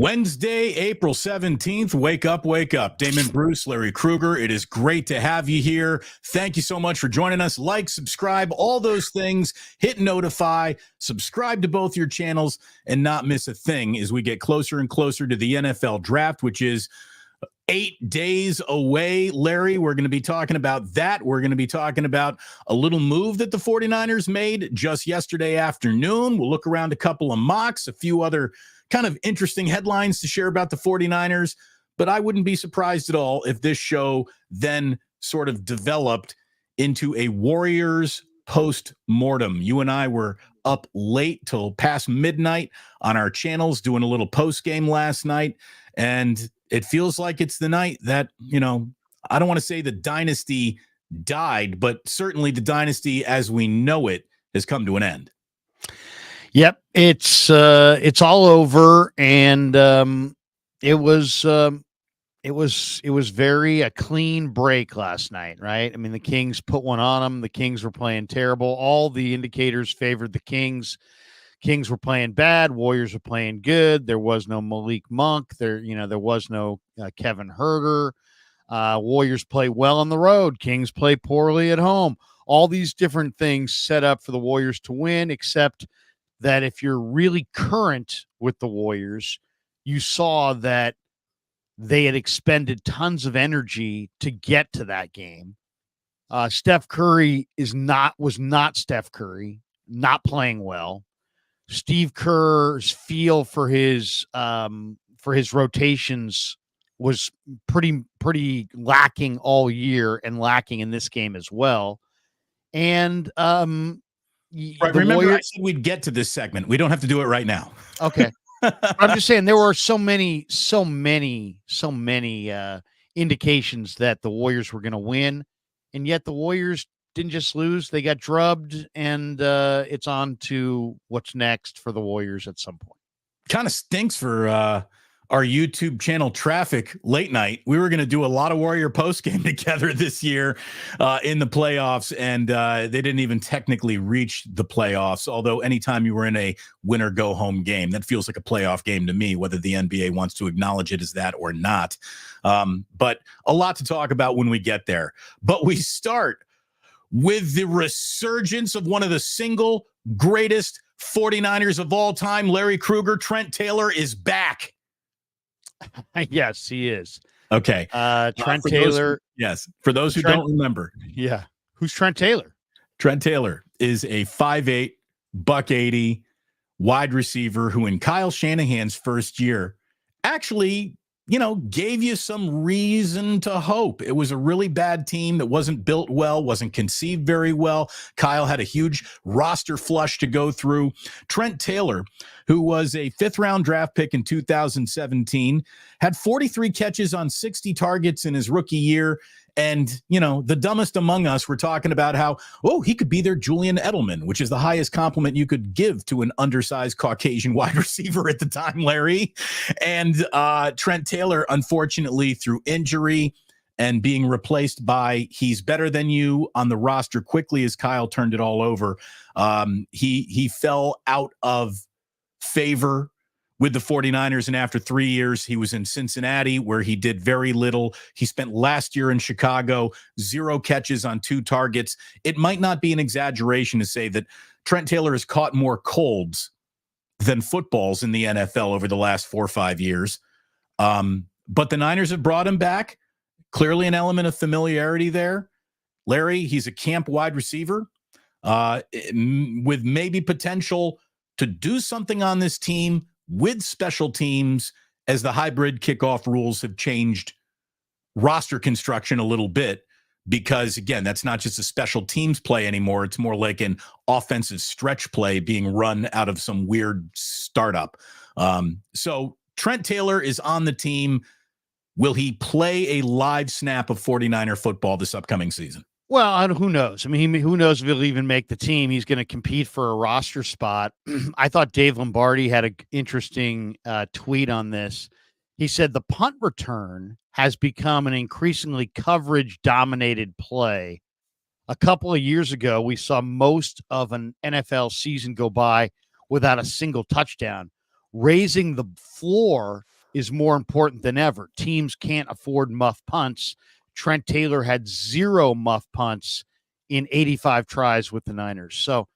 Wednesday, April 17th. Wake up, wake up. Damon Bruce, Larry Kruger. It is great to have you here. Thank you so much for joining us. Like, subscribe, all those things. Hit notify, subscribe to both your channels, and not miss a thing as we get closer and closer to the NFL draft, which is 8 days away. Larry, we're going to be talking about that. We're going to be talking about a little move that the 49ers made just yesterday afternoon. We'll look around a couple of mocks, a few other kind of interesting headlines to share about the 49ers, but I wouldn't be surprised at all if this show then sort of developed into a Warriors post-mortem. You and I were up late till past midnight on our channels doing a little post-game last night, and it feels like it's the night that, I don't want to say the dynasty died, but certainly the dynasty as we know it has come to an end. Yep, it's all over, and it was very a clean break last night, right? I mean, the Kings put one on them. The Kings were playing terrible. All the indicators favored the Kings. Kings were playing bad. Warriors were playing good. There was no Malik Monk. There was no Kevin Huerter. Warriors play well on the road. Kings play poorly at home. All these different things set up for the Warriors to win, except that if you're really current with the Warriors, you saw that they had expended tons of energy to get to that game. Steph Curry was not Steph Curry, not playing well. Steve Kerr's feel for his rotations was pretty lacking all year and lacking in this game as well. And right, remember, I said we'd get to this segment. We don't have to do it right now. Okay. I'm just saying there were so many indications that the Warriors were going to win, and yet the Warriors didn't just lose; they got drubbed, and it's on to what's next for the Warriors at some point. Kind of stinks for our YouTube channel traffic late night. We were going to do a lot of Warrior post game together this year in the playoffs, and they didn't even technically reach the playoffs. Although anytime you were in a win or go home game, that feels like a playoff game to me, whether the NBA wants to acknowledge it as that or not. But a lot to talk about when we get there. But we start with the resurgence of one of the single greatest 49ers of all time, Larry Kruger. Trent Taylor is back. Yes, he is. Okay. Trent Taylor. For those who don't remember. Yeah. Who's Trent Taylor? Trent Taylor is a 5'8", $180 wide receiver who in Kyle Shanahan's first year actually, gave you some reason to hope. It was a really bad team that wasn't built well, wasn't conceived very well. Kyle had a huge roster flush to go through. Trent Taylor, who was a fifth-round draft pick in 2017, had 43 catches on 60 targets in his rookie year. And, the dumbest among us were talking about how, he could be their Julian Edelman, which is the highest compliment you could give to an undersized Caucasian wide receiver at the time, Larry. And Trent Taylor, unfortunately, through injury and being replaced by he's better than you on the roster quickly as Kyle turned it all over, he fell out of favor with the 49ers, and after 3 years, he was in Cincinnati, where he did very little. He spent last year in Chicago, 0 catches on 2 targets. It might not be an exaggeration to say that Trent Taylor has caught more colds than footballs in the NFL over the last 4 or 5 years. But the Niners have brought him back. Clearly an element of familiarity there. Larry, he's a camp wide receiver with maybe potential to do something on this team with special teams as the hybrid kickoff rules have changed roster construction a little bit, because again, that's not just a special teams play anymore. It's more like an offensive stretch play being run out of some weird startup. So Trent Taylor is on the team. Will he play a live snap of 49er football this upcoming season? Well, who knows? I mean, who knows if he'll even make the team? He's going to compete for a roster spot. I thought Dave Lombardi had an interesting tweet on this. He said the punt return has become an increasingly coverage-dominated play. A couple of years ago, we saw most of an NFL season go by without a single touchdown, raising the floor is more important than ever. Teams can't afford muff punts. Trent Taylor had 0 muff punts in 85 tries with the Niners. So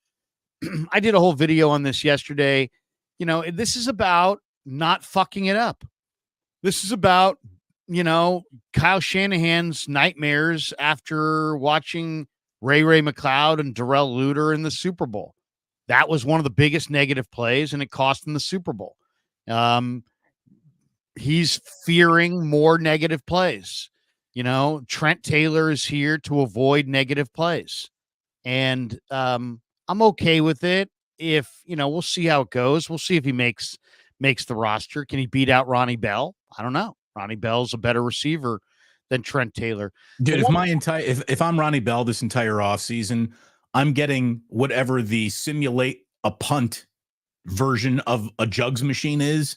I did a whole video on this yesterday. This is about not fucking it up. This is about, Kyle Shanahan's nightmares after watching Ray McLeod and Darrell Luter in the Super Bowl. That was one of the biggest negative plays, and it cost him the Super Bowl. He's fearing more negative plays. Trent Taylor is here to avoid negative plays. And I'm okay with it. If, we'll see how it goes. We'll see if he makes the roster. Can he beat out Ronnie Bell? I don't know. Ronnie Bell's a better receiver than Trent Taylor. Dude, if I'm Ronnie Bell this entire offseason, I'm getting whatever the simulate a punt version of a jugs machine is.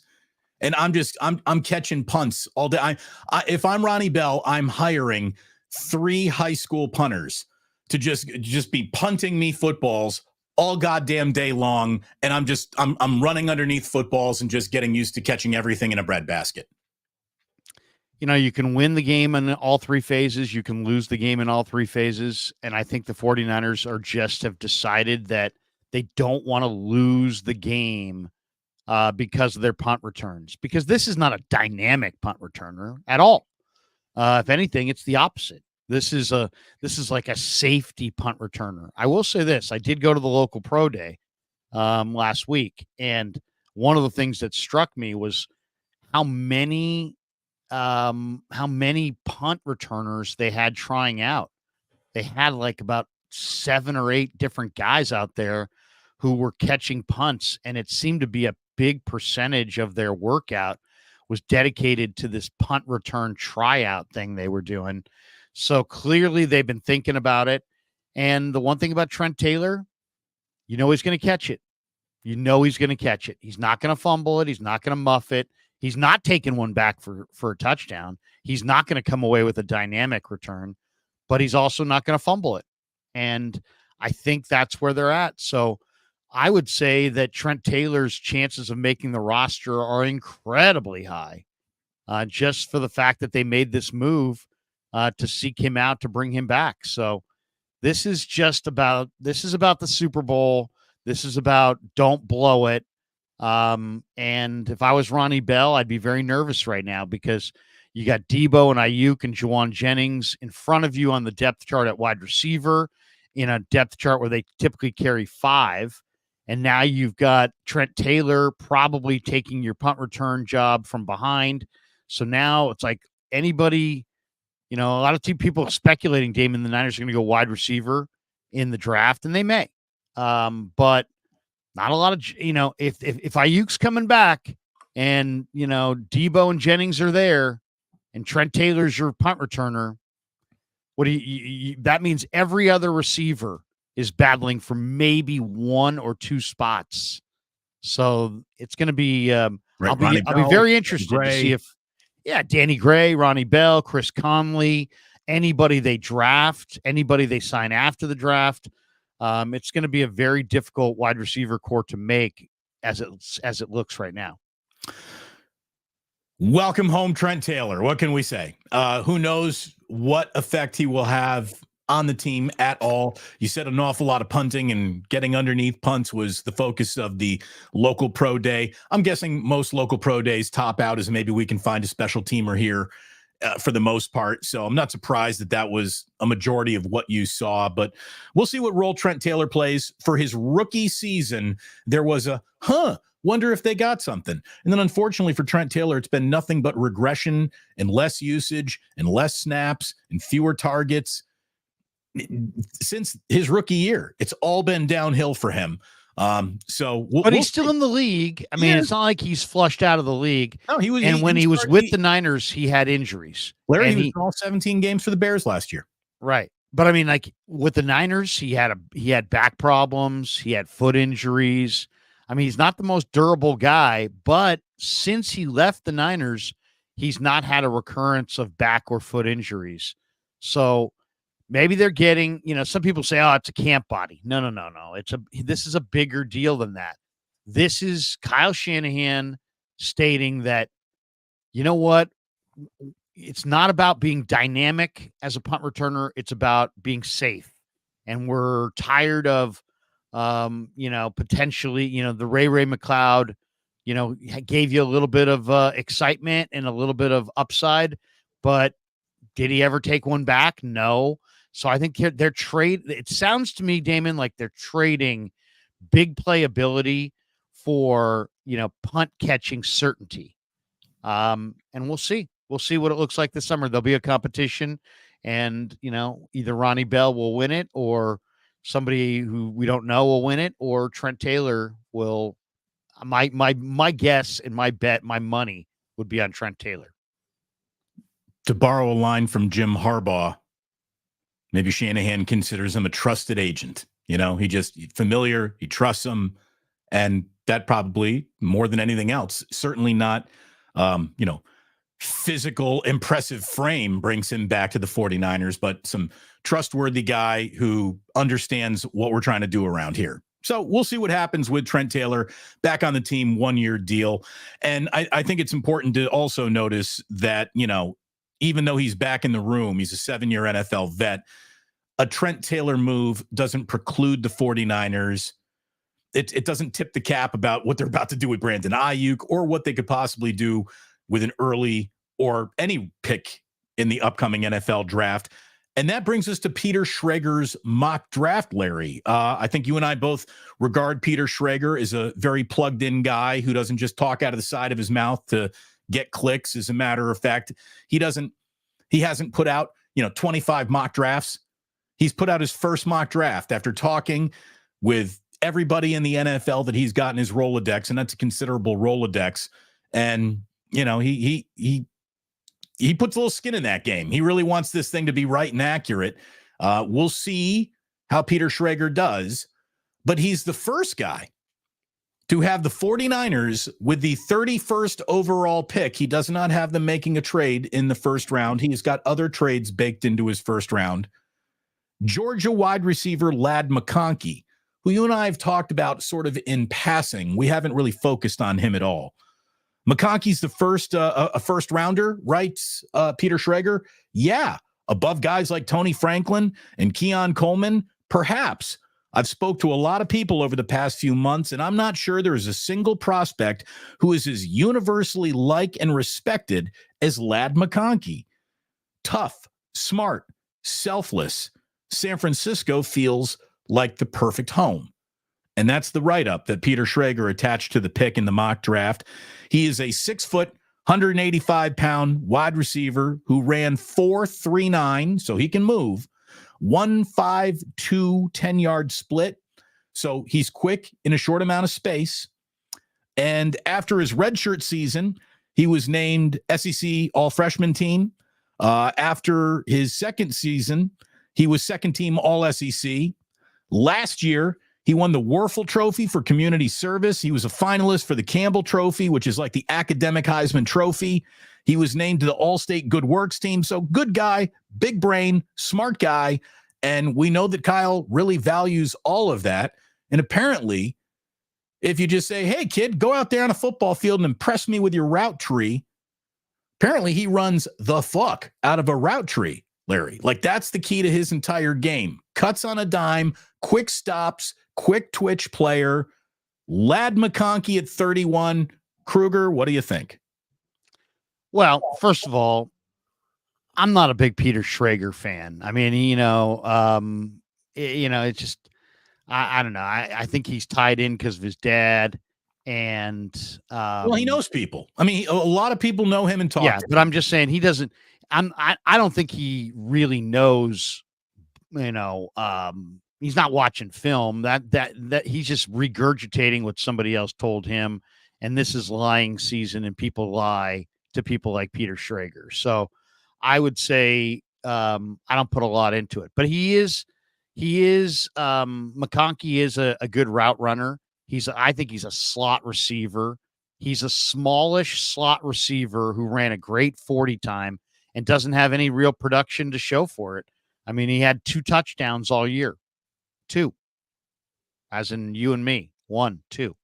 And I'm catching punts all day. If I'm Ronnie Bell, I'm hiring 3 high school punters to just be punting me footballs all goddamn day long. And I'm running underneath footballs and just getting used to catching everything in a breadbasket. You can win the game in all 3 phases. You can lose the game in all 3 phases. And I think the 49ers have decided that they don't want to lose the game because of their punt returns, because this is not a dynamic punt returner at all. If anything, it's the opposite. This is like a safety punt returner. I will say this. I did go to the local pro day last week. And one of the things that struck me was how many punt returners they had trying out. They had like about 7 or 8 different guys out there who were catching punts. And it seemed to be a big percentage of their workout was dedicated to this punt return tryout thing they were doing. So clearly they've been thinking about it. And the one thing about Trent Taylor, he's going to catch it. He's going to catch it. He's not going to fumble it. He's not going to muff it. He's not taking one back for a touchdown. He's not going to come away with a dynamic return, but he's also not going to fumble it. And I think that's where they're at. So I would say that Trent Taylor's chances of making the roster are incredibly high, just for the fact that they made this move to seek him out, to bring him back. So this is about the Super Bowl. This is about don't blow it. And if I was Ronnie Bell, I'd be very nervous right now because you got Debo and Aiyuk and Juwan Jennings in front of you on the depth chart at wide receiver, in a depth chart where they typically carry 5. And now you've got Trent Taylor probably taking your punt return job from behind. So now it's like anybody, a lot of people speculating Damon the Niners are going to go wide receiver in the draft, and they may. But not a lot of, if Aiyuk's coming back and, Debo and Jennings are there and Trent Taylor's your punt returner, that means every other receiver is battling for maybe 1 or 2 spots. So it's going to be, I'll be very interested to see if, Danny Gray, Ronnie Bell, Chris Conley, anybody they draft, anybody they sign after the draft. It's going to be a very difficult wide receiver core to make as it looks right now. Welcome home, Trent Taylor. What can we say? Who knows what effect he will have on the team at all. You said an awful lot of punting, and getting underneath punts was the focus of the local pro day. I'm guessing most local pro days top out as maybe we can find a special teamer here for the most part. So I'm not surprised that was a majority of what you saw, but we'll see what role Trent Taylor plays. For his rookie season, there was a, wonder if they got something. And then unfortunately for Trent Taylor, it's been nothing but regression and less usage and less snaps and fewer targets since his rookie year. It's all been downhill for him. But he's still in the league. I mean, it's not like he's flushed out of the league. No, he was. And when he was with the Niners, he had injuries. Larry, he was all 17 games for the Bears last year. Right. But I mean, like with the Niners, he had back problems. He had foot injuries. I mean, he's not the most durable guy, but since he left the Niners, he's not had a recurrence of back or foot injuries. So maybe they're getting, some people say, oh, it's a camp body. No. This is a bigger deal than that. This is Kyle Shanahan stating that you know what? It's not about being dynamic as a punt returner. It's about being safe. And we're tired of, potentially, the Ray McLeod, gave you a little bit of excitement and a little bit of upside, but did he ever take one back? No. So I think they're trade. It sounds to me, Damon, like they're trading big playability for, punt catching certainty. And we'll see. We'll see what it looks like this summer. There'll be a competition, and either Ronnie Bell will win it, or somebody who we don't know will win it, or Trent Taylor will. My guess and my bet, my money would be on Trent Taylor. To borrow a line from Jim Harbaugh, maybe Shanahan considers him a trusted agent. He just familiar, he trusts him, and that probably more than anything else, certainly not, physical, impressive frame brings him back to the 49ers, but some trustworthy guy who understands what we're trying to do around here. So we'll see what happens with Trent Taylor back on the team, 1-year deal. And I think it's important to also notice that, even though he's back in the room, he's a 7-year NFL vet. A Trent Taylor move doesn't preclude the 49ers. It doesn't tip the cap about what they're about to do with Brandon Aiyuk or what they could possibly do with an early or any pick in the upcoming NFL draft. And that brings us to Peter Schrager's mock draft, Larry. I think you and I both regard Peter Schrager as a very plugged-in guy who doesn't just talk out of the side of his mouth to get clicks. As a matter of fact, he hasn't put out, 25 mock drafts. He's put out his first mock draft after talking with everybody in the NFL that he's got in his Rolodex, and that's a considerable Rolodex. And, he puts a little skin in that game. He really wants this thing to be right and accurate. We'll see how Peter Schrager does, but he's the first guy to have the 49ers with the 31st overall pick. He does not have them making a trade in the first round. He's got other trades baked into his first round. Georgia wide receiver Ladd McConkey, who you and I have talked about sort of in passing. We haven't really focused on him at all. McConkey's the first a first rounder, writes Peter Schrager. Yeah, above guys like Tony Franklin and Keon Coleman, perhaps. I've spoke to a lot of people over the past few months, and I'm not sure there is a single prospect who is as universally liked and respected as Ladd McConkey. Tough, smart, selfless. San Francisco feels like the perfect home. And that's the write-up that Peter Schrager attached to the pick in the mock draft. He is a 6-foot, 185-pound wide receiver who ran 4.39, so he can move, 1.52 10-yard split. So he's quick in a short amount of space. And after his redshirt season, he was named SEC All-Freshman Team. After his second season, he was second-team All-SEC. Last year, he won the Werfel Trophy for community service. He was a finalist for the Campbell Trophy, which is like the academic Heisman Trophy. He was named to the All-State Good Works team. So good guy, big brain, smart guy. And we know that Kyle really values all of that. And apparently, if you just say, hey, kid, go out there on a football field and impress me with your route tree, apparently he runs the fuck out of a route tree, Larry. Like, that's the key to his entire game. Cuts on a dime, quick stops, quick twitch player. Ladd McConkey at 31. Kruger, what do you think? Well, first of all, I'm not a big Peter Schrager fan. I mean, it's just, I don't know. I think he's tied in because of his dad. And well, he knows people. I mean, a lot of people know him and talk. Yeah, to but him. I'm just saying he doesn't. I don't think he really knows. He's not watching film. That he's just regurgitating what somebody else told him. And this is lying season, and people lie to people like Peter Schrager. So I would say I don't put a lot into it, but McConkey is a good route runner. I think he's a slot receiver. He's a smallish slot receiver who ran a great 40 time and doesn't have any real production to show for it. I mean, he had 2 touchdowns all year. 2. As in you and me. 1, 2.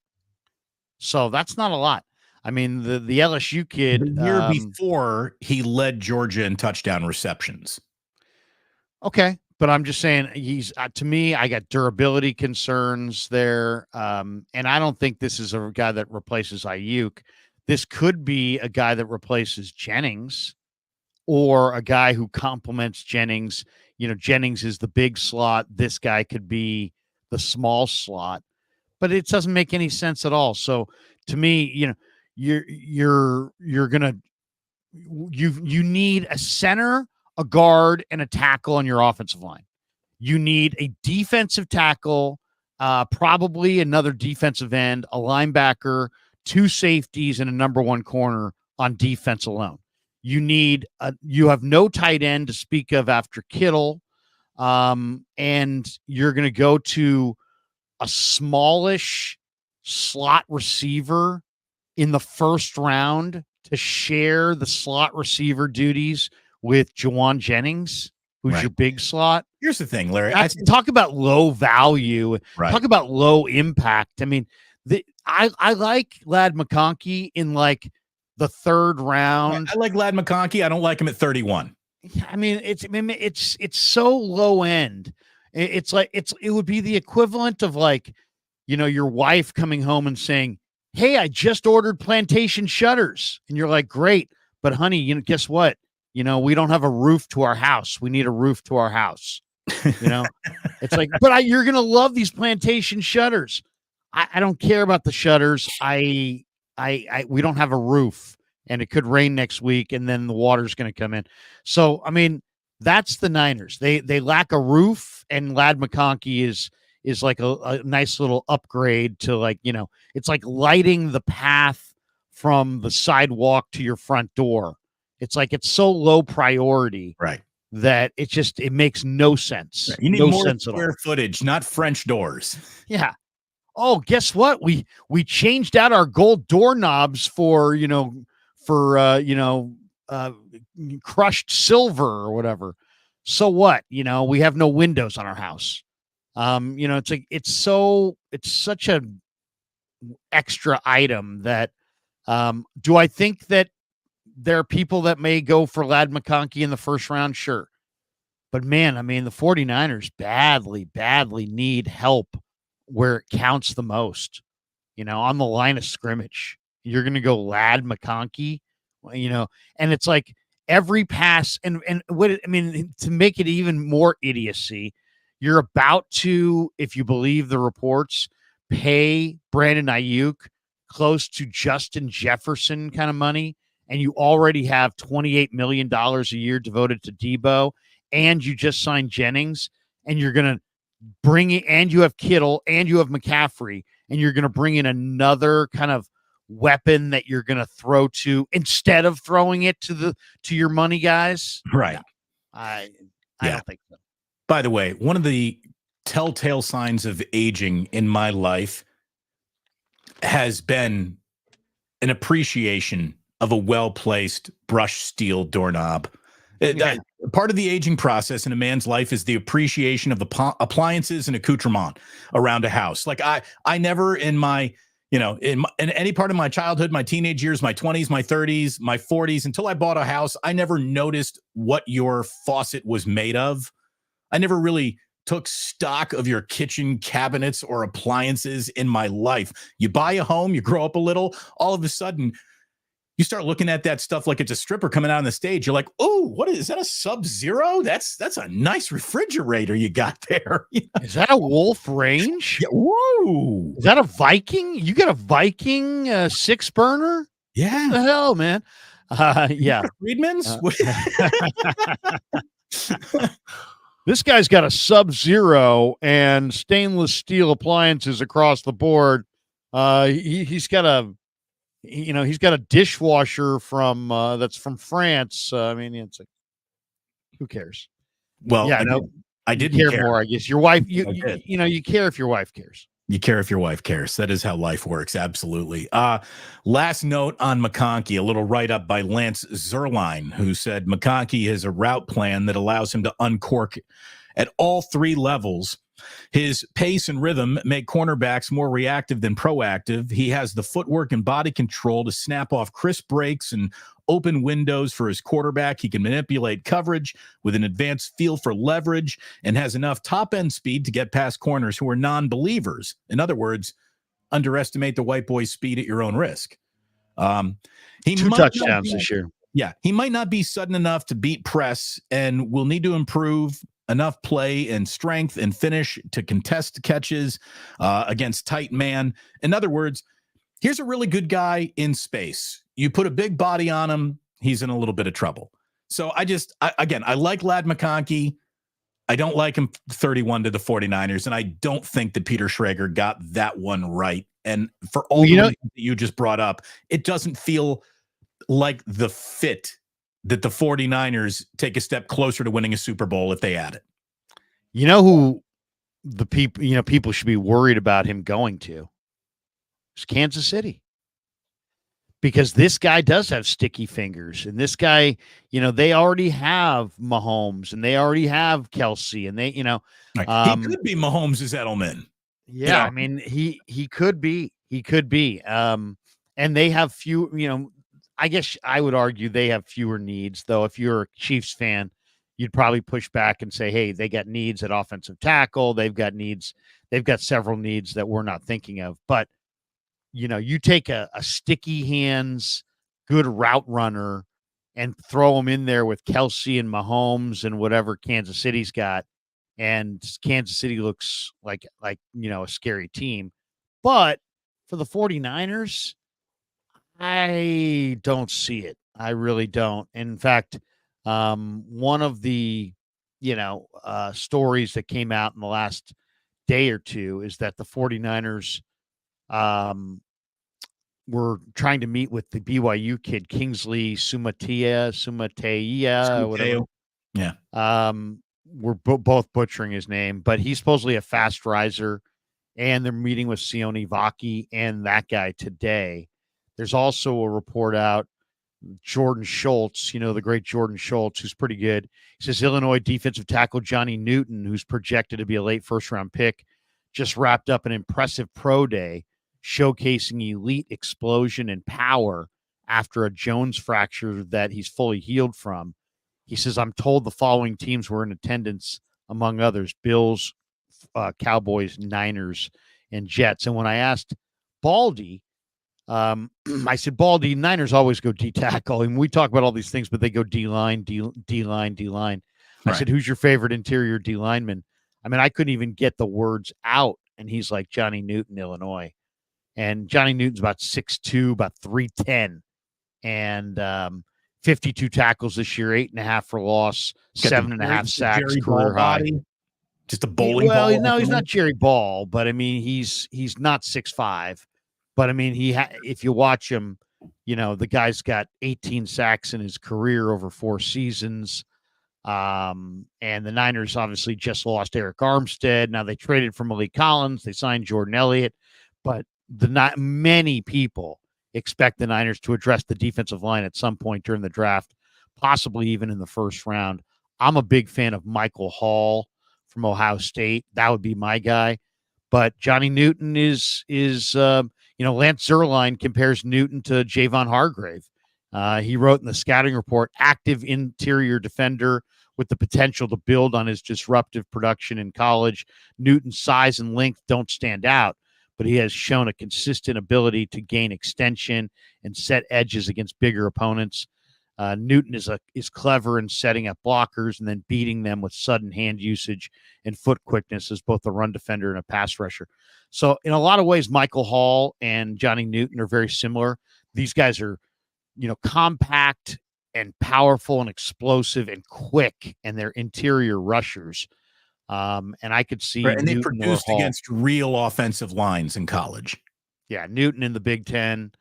So that's not a lot. I mean, the LSU kid. The year before, he led Georgia in touchdown receptions. Okay, but I'm just saying he's to me. I got durability concerns there, and I don't think this is a guy that replaces Aiyuk. This could be a guy that replaces Jennings, or a guy who complements Jennings. Jennings is the big slot. This guy could be the small slot, but it doesn't make any sense at all. So to me, you're gonna you need a center, a guard, and a tackle on your offensive line. You need a defensive tackle, probably another defensive end, a linebacker, 2 safeties, and a number 1 corner on defense alone. You have no tight end to speak of after Kittle, and you're going to go to a smallish slot receiver in the first round to share the slot receiver duties with Jawan Jennings, who's your big slot. Here's the thing, Larry. Talk about low value. Right. Talk about low impact. I mean, I like Ladd McConkey in like the 3rd round. I like Ladd McConkey. I don't like him at 31. I mean, it's so low end. It would be the equivalent of like, your wife coming home and saying, "Hey, I just ordered plantation shutters," and you're like, "Great, but honey, guess what? We don't have a roof to our house. We need a roof to our house." It's like, but you're gonna love these plantation shutters. I don't care about the shutters. We don't have a roof, and it could rain next week, and then the water's going to come in. So, I mean, that's the Niners. They lack a roof, and Ladd McConkey is like a nice little upgrade to, like, it's like lighting the path from the sidewalk to your front door. It's like it's so low priority, right, that it makes no sense. Right. You need no more sense square footage, not French doors. Yeah. Oh, guess what? We changed out our gold doorknobs for crushed silver or whatever. So what? We have no windows on our house. It's like it's such a extra item that do I think that there are people that may go for Ladd McConkey in the 1st round? Sure. But man, I mean, the 49ers badly need help where it counts the most, on the line of scrimmage. You're going to go Ladd McConkey, and it's like every pass and to make it even more idiocy, you're about to, if you believe the reports, pay Brandon Aiyuk close to Justin Jefferson kind of money, and you already have $28 million a year devoted to Debo, and you just signed Jennings, and you're going to bring it, and you have Kittle, and you have McCaffrey, and you're going to bring in another kind of weapon that you're going to throw to instead of throwing it to your money guys. Right. No, I don't think so. By the way, one of the telltale signs of aging in my life has been an appreciation of a well-placed brushed steel doorknob. Part of the aging process in a man's life is the appreciation of the appliances and accoutrement around a house. Like I never in my, in any part of my childhood, my teenage years, my 20s, my 30s, my 40s, until I bought a house, I never noticed what your faucet was made of. I never really took stock of your kitchen cabinets or appliances in my life. You buy a home, you grow up a little, all of a sudden, you start looking at that stuff like it's a stripper coming out on the stage. You're like, "Oh, what is that? A Sub-Zero? That's a nice refrigerator you got there." Is that a Wolf Range? Yeah, whoa! Is that a Viking? You got a Viking 6-burner? Yeah. What the hell, man? Yeah. Friedman's. This guy's got a Sub-Zero and stainless steel appliances across the board. He's got a dishwasher from that's from France. It's like, who cares? Well, yeah, I didn't care more. I guess your wife. You care if your wife cares. You care if your wife cares. That is how life works. Absolutely. Last note on McConkey, a little write-up by Lance Zerline, who said McConkey has a route plan that allows him to uncork at all 3 levels His pace and rhythm make cornerbacks more reactive than proactive. He has the footwork and body control to snap off crisp breaks and open windows for his quarterback. He can manipulate coverage with an advanced feel for leverage and has enough top-end speed to get past corners who are non-believers. In other words, underestimate the white boy's speed at your own risk. He 2 touchdowns this year. Yeah, he might not be sudden enough to beat press and will need to improve enough play and strength and finish to contest catches against tight man. In other words, here's a really good guy in space. You put a big body on him, he's in a little bit of trouble. So I like Ladd McConkey. I don't like him 31 to the 49ers, and I don't think that Peter Schrager got that one right. And for all the reasons that you just brought up, it doesn't feel like the fit that the 49ers take a step closer to winning a Super Bowl if they add it. You know who the people should be worried about him going to? It's Kansas City. Because this guy does have sticky fingers, and this guy, they already have Mahomes, and they already have Kelsey, and they, he could be Mahomes' Edelman. Yeah, I mean, he could be, and they have few, I guess I would argue they have fewer needs, though. If you're a Chiefs fan, you'd probably push back and say, hey, they got needs at offensive tackle. They've got several needs that we're not thinking of, but you take a sticky hands, good route runner and throw him in there with Kelsey and Mahomes and whatever Kansas City's got. And Kansas City looks like a scary team. But for the 49ers, I don't see it. I really don't. In fact, one of the, stories that came out in the last day or two is that the 49ers we're trying to meet with the BYU kid, Kingsley Sumatea, whatever. Yeah. We're both butchering his name, but he's supposedly a fast riser, and they're meeting with Sione Vaki and that guy today. There's also a report out, Jordan Schultz, the great Jordan Schultz, who's pretty good. He says Illinois defensive tackle Johnny Newton, who's projected to be a late first-round pick, just wrapped up an impressive pro day showcasing elite explosion and power after a Jones fracture that he's fully healed from. He says, I'm told the following teams were in attendance, among others, Bills, Cowboys, Niners, and Jets. And when I asked Baldy, I said, Baldy, Niners always go D-tackle. And we talk about all these things, but they go D-line, D-line, D-line. I said, who's your favorite interior D-lineman? I mean, I couldn't even get the words out. And he's like, Johnny Newton, Illinois. And Johnny Newton's about 6'2", about 310. And 52 tackles this year, 8.5 for loss, 7.5 sacks, career high. Just a bowling ball. Well, no, he's not Jerry Ball, but I mean, he's not 6'5". But I mean, if you watch him, the guy's got 18 sacks in his career over 4 seasons. And the Niners obviously just lost Eric Armstead. Now they traded for Malik Collins. They signed Jordan Elliott, but many people expect the Niners to address the defensive line at some point during the draft, possibly even in the first round. I'm a big fan of Michael Hall from Ohio State. That would be my guy. But Johnny Newton is Lance Zierlein compares Newton to Javon Hargrave. He wrote in the scouting report, active interior defender with the potential to build on his disruptive production in college. Newton's size and length don't stand out, but he has shown a consistent ability to gain extension and set edges against bigger opponents. Newton is clever in setting up blockers and then beating them with sudden hand usage and foot quickness as both a run defender and a pass rusher. So in a lot of ways, Michael Hall and Johnny Newton are very similar. These guys are, compact and powerful and explosive and quick, and they're interior rushers. And I could see and they Newton produced against real offensive lines in college. Yeah, Newton in the Big Ten,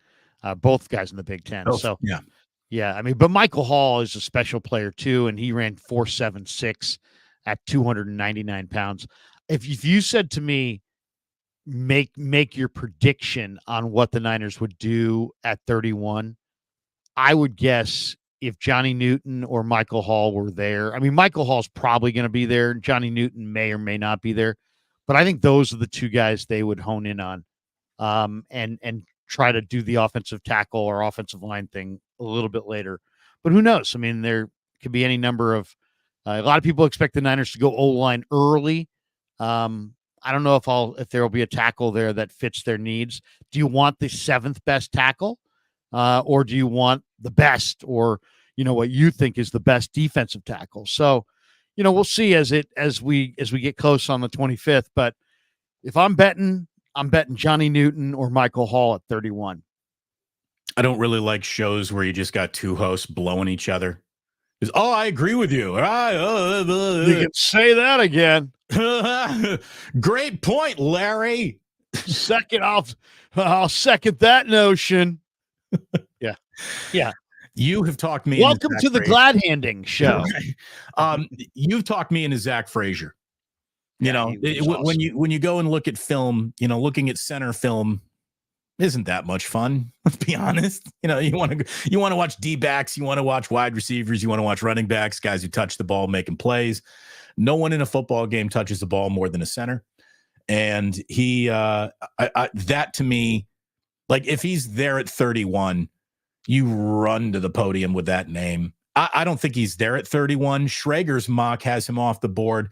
both guys in the Big Ten. Yeah. I mean, but Michael Hall is a special player too, and he ran 4.76 at 299 pounds. If you said to me, make your prediction on what the Niners would do at 31, I would guess if Johnny Newton or Michael Hall were there. I mean, Michael Hall's probably going to be there. Johnny Newton may or may not be there. But I think those are the two guys they would hone in on, and try to do the offensive tackle or offensive line thing a little bit later. But who knows? I mean, there could be any number of a lot of people expect the Niners to go O-line early. I don't know if there will be a tackle there that fits their needs. Do you want the 7th best tackle, or do you want the best, or what you think is the best defensive tackle? So, we'll see as we get close on the 25th. But if I'm betting Johnny Newton or Michael Hall at 31. I don't really like shows where you just got two hosts blowing each other. Oh, I agree with you. You can say that again. Great point, Larry. Second, I'll second that notion. Yeah. You have talked me. Welcome to the glad handing show. You've talked me into Zach Frazier. Awesome. When you go and look at film, looking at center film isn't that much fun. Let's be honest. You want to watch D-backs, you want to watch wide receivers, you want to watch running backs, guys who touch the ball, making plays. No one in a football game touches the ball more than a center. And he, that to me, like if he's there at 31, you run to the podium with that name. I don't think he's there at 31. Schrager's mock has him off the board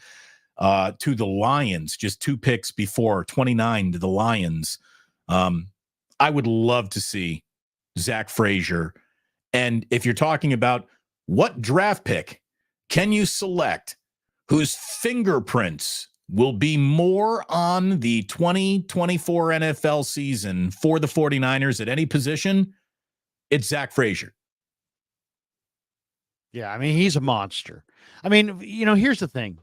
to the Lions, just 2 picks before, 29 to the Lions. I would love to see Zach Frazier. And if you're talking about what draft pick can you select whose fingerprints will be more on the 2024 NFL season for the 49ers at any position, it's Zach Frazier. Yeah, I mean, he's a monster. I mean, here's the thing.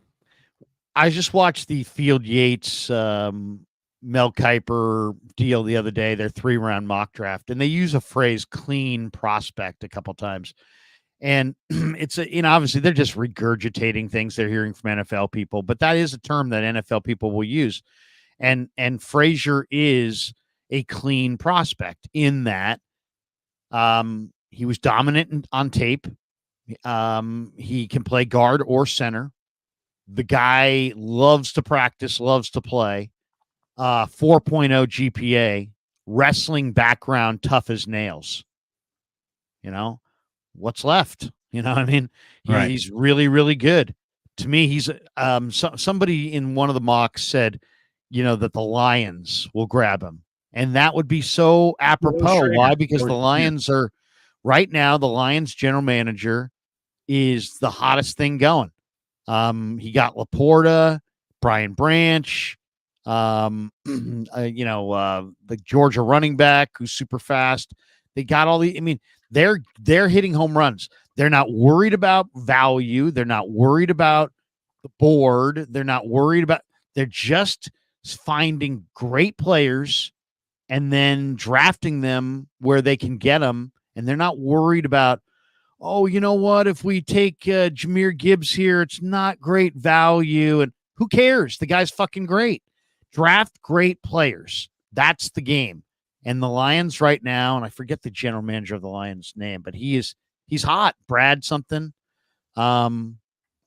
I just watched the Field Yates, Mel Kiper deal the other day, their 3-round mock draft, and they use a phrase clean prospect a couple times. And it's obviously they're just regurgitating things they're hearing from NFL people, but that is a term that NFL people will use. And Frazier is a clean prospect in that he was dominant on tape. He can play guard or center. The guy loves to practice, loves to play. 4.0 GPA, wrestling background, tough as nails. What's left? I mean, right. He's really, really good. To me, he's somebody in one of the mocks said, that the Lions will grab him. And that would be so apropos. Why? Because the Lions are right now, the Lions general manager is the hottest thing going. He got Laporta, Brian Branch, the Georgia running back who's super fast. They got all they're hitting home runs. They're not worried about value. They're not worried about the board. They're just finding great players and then drafting them where they can get them. And they're not worried about, if we take Jahmyr Gibbs here, it's not great value. And who cares? The guy's fucking great. Draft great players. That's the game. And the Lions right now, and I forget the general manager of the Lions' name, but he's hot. Brad something.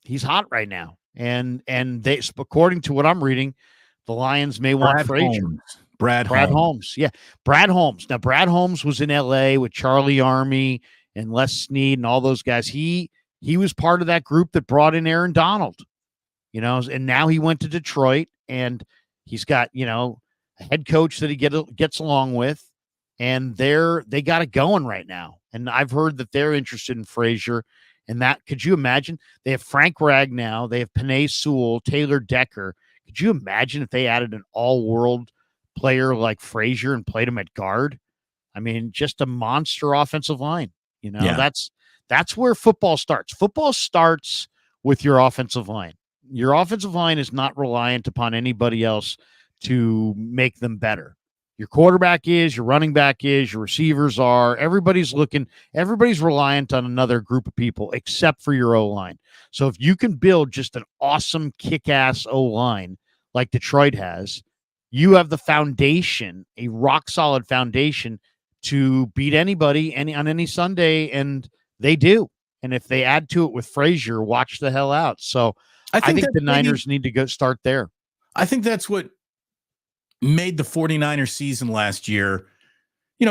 He's hot right now. And they, according to what I'm reading, the Lions may want Frazier. Brad Holmes. Yeah. Brad Holmes. Now, Brad Holmes was in LA with Charlie Army and Les Snead and all those guys. He was part of that group that brought in Aaron Donald, and now he went to Detroit and he's got, a head coach that he gets along with, and they got it going right now. And I've heard that they're interested in Frazier. And that, could you imagine? They have Frank Ragnow, they have Penei Sewell, Taylor Decker. Could you imagine if they added an all-world player like Frazier and played him at guard? I mean, just a monster offensive line. That's where football starts. Football starts with your offensive line. Your offensive line is not reliant upon anybody else to make them better. Your quarterback is, your running back is, your receivers are. Everybody's reliant on another group of people except for your O-line. So if you can build just an awesome kick-ass O-line like Detroit has, you have the foundation, a rock-solid foundation to beat anybody on any Sunday, and they do. And if they add to it with Frazier, watch the hell out. So I think the Niners need to go start there. I think that's what made the 49ers season last year,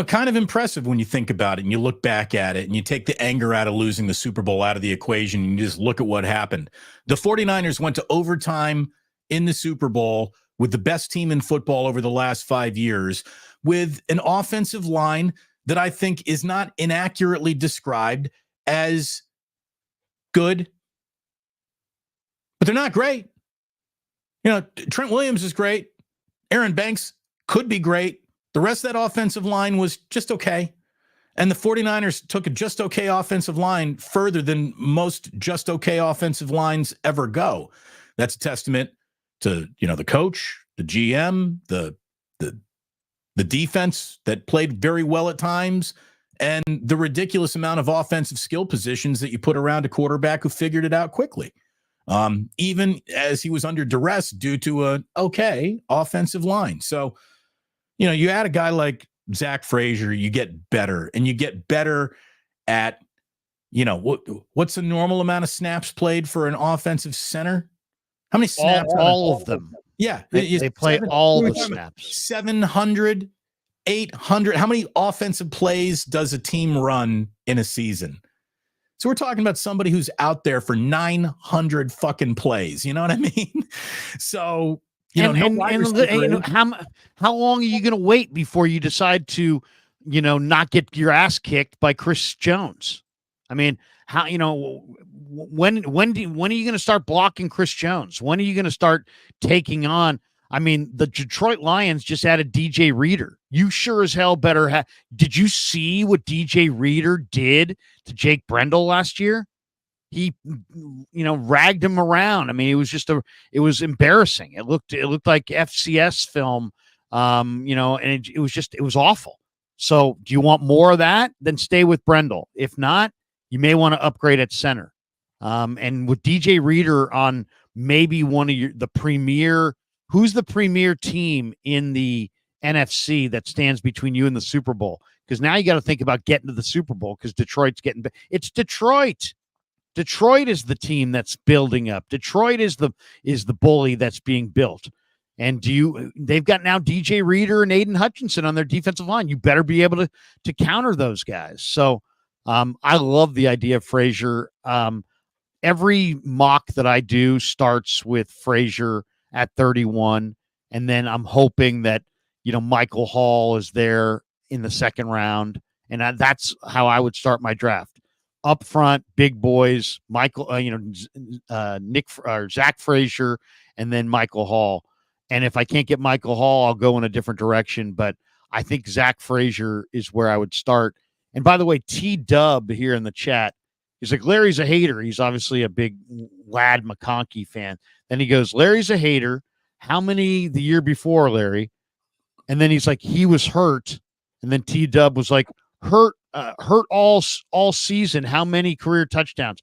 kind of impressive when you think about it and you look back at it and you take the anger out of losing the Super Bowl out of the equation and you just look at what happened. The 49ers went to overtime in the Super Bowl with the best team in football over the last 5 years, with an offensive line that I think is not inaccurately described as good, but they're not great. Trent Williams is great. Aaron Banks could be great. The rest of that offensive line was just okay. And the 49ers took a just okay offensive line further than most just okay offensive lines ever go. That's a testament to, the coach, the GM, the defense that played very well at times, and the ridiculous amount of offensive skill positions that you put around a quarterback who figured it out quickly. Even as he was under duress due to an okay offensive line. So, you add a guy like Zach Frazier, you get better, and you get better at, what's the normal amount of snaps played for an offensive center? How many snaps? All of them. Yeah. They play all the snaps. 700, 800. How many offensive plays does a team run in a season? So we're talking about somebody who's out there for 900 fucking plays. You know what I mean? So, how long are you going to wait before you decide to, not get your ass kicked by Chris Jones? I mean, when are you going to start blocking Chris Jones? When are you going to start taking on? I mean, the Detroit Lions just added DJ Reader. You sure as hell better did you see what DJ Reader did to Jake Brendel last year? He, ragged him around. I mean, it was embarrassing. It looked like FCS film, and it was awful. So do you want more of that? Then stay with Brendel. If not, you may want to upgrade at center. And with DJ Reader on maybe one of the premier, who's the premier team in the NFC that stands between you and the Super Bowl? Because now you got to think about getting to the Super Bowl because Detroit's it's Detroit. Detroit is the team that's building up. Detroit is the bully that's being built. And they've got now DJ Reader and Aiden Hutchinson on their defensive line. You better be able to counter those guys. So I love the idea of Frazier. Every mock that I do starts with Frazier at 31. And then I'm hoping that, Michael Hall is there in the second round. And that's how I would start my draft. Up front, big boys, Michael, Zach Frazier, and then Michael Hall. And if I can't get Michael Hall, I'll go in a different direction. But I think Zach Frazier is where I would start. And by the way, T-Dub here in the chat, he's like, Larry's a hater. He's obviously a big Ladd McConkey fan. Then he goes, Larry's a hater. How many the year before, Larry? And then he's like, he was hurt. And then T-Dub was like, hurt all season. How many career touchdowns?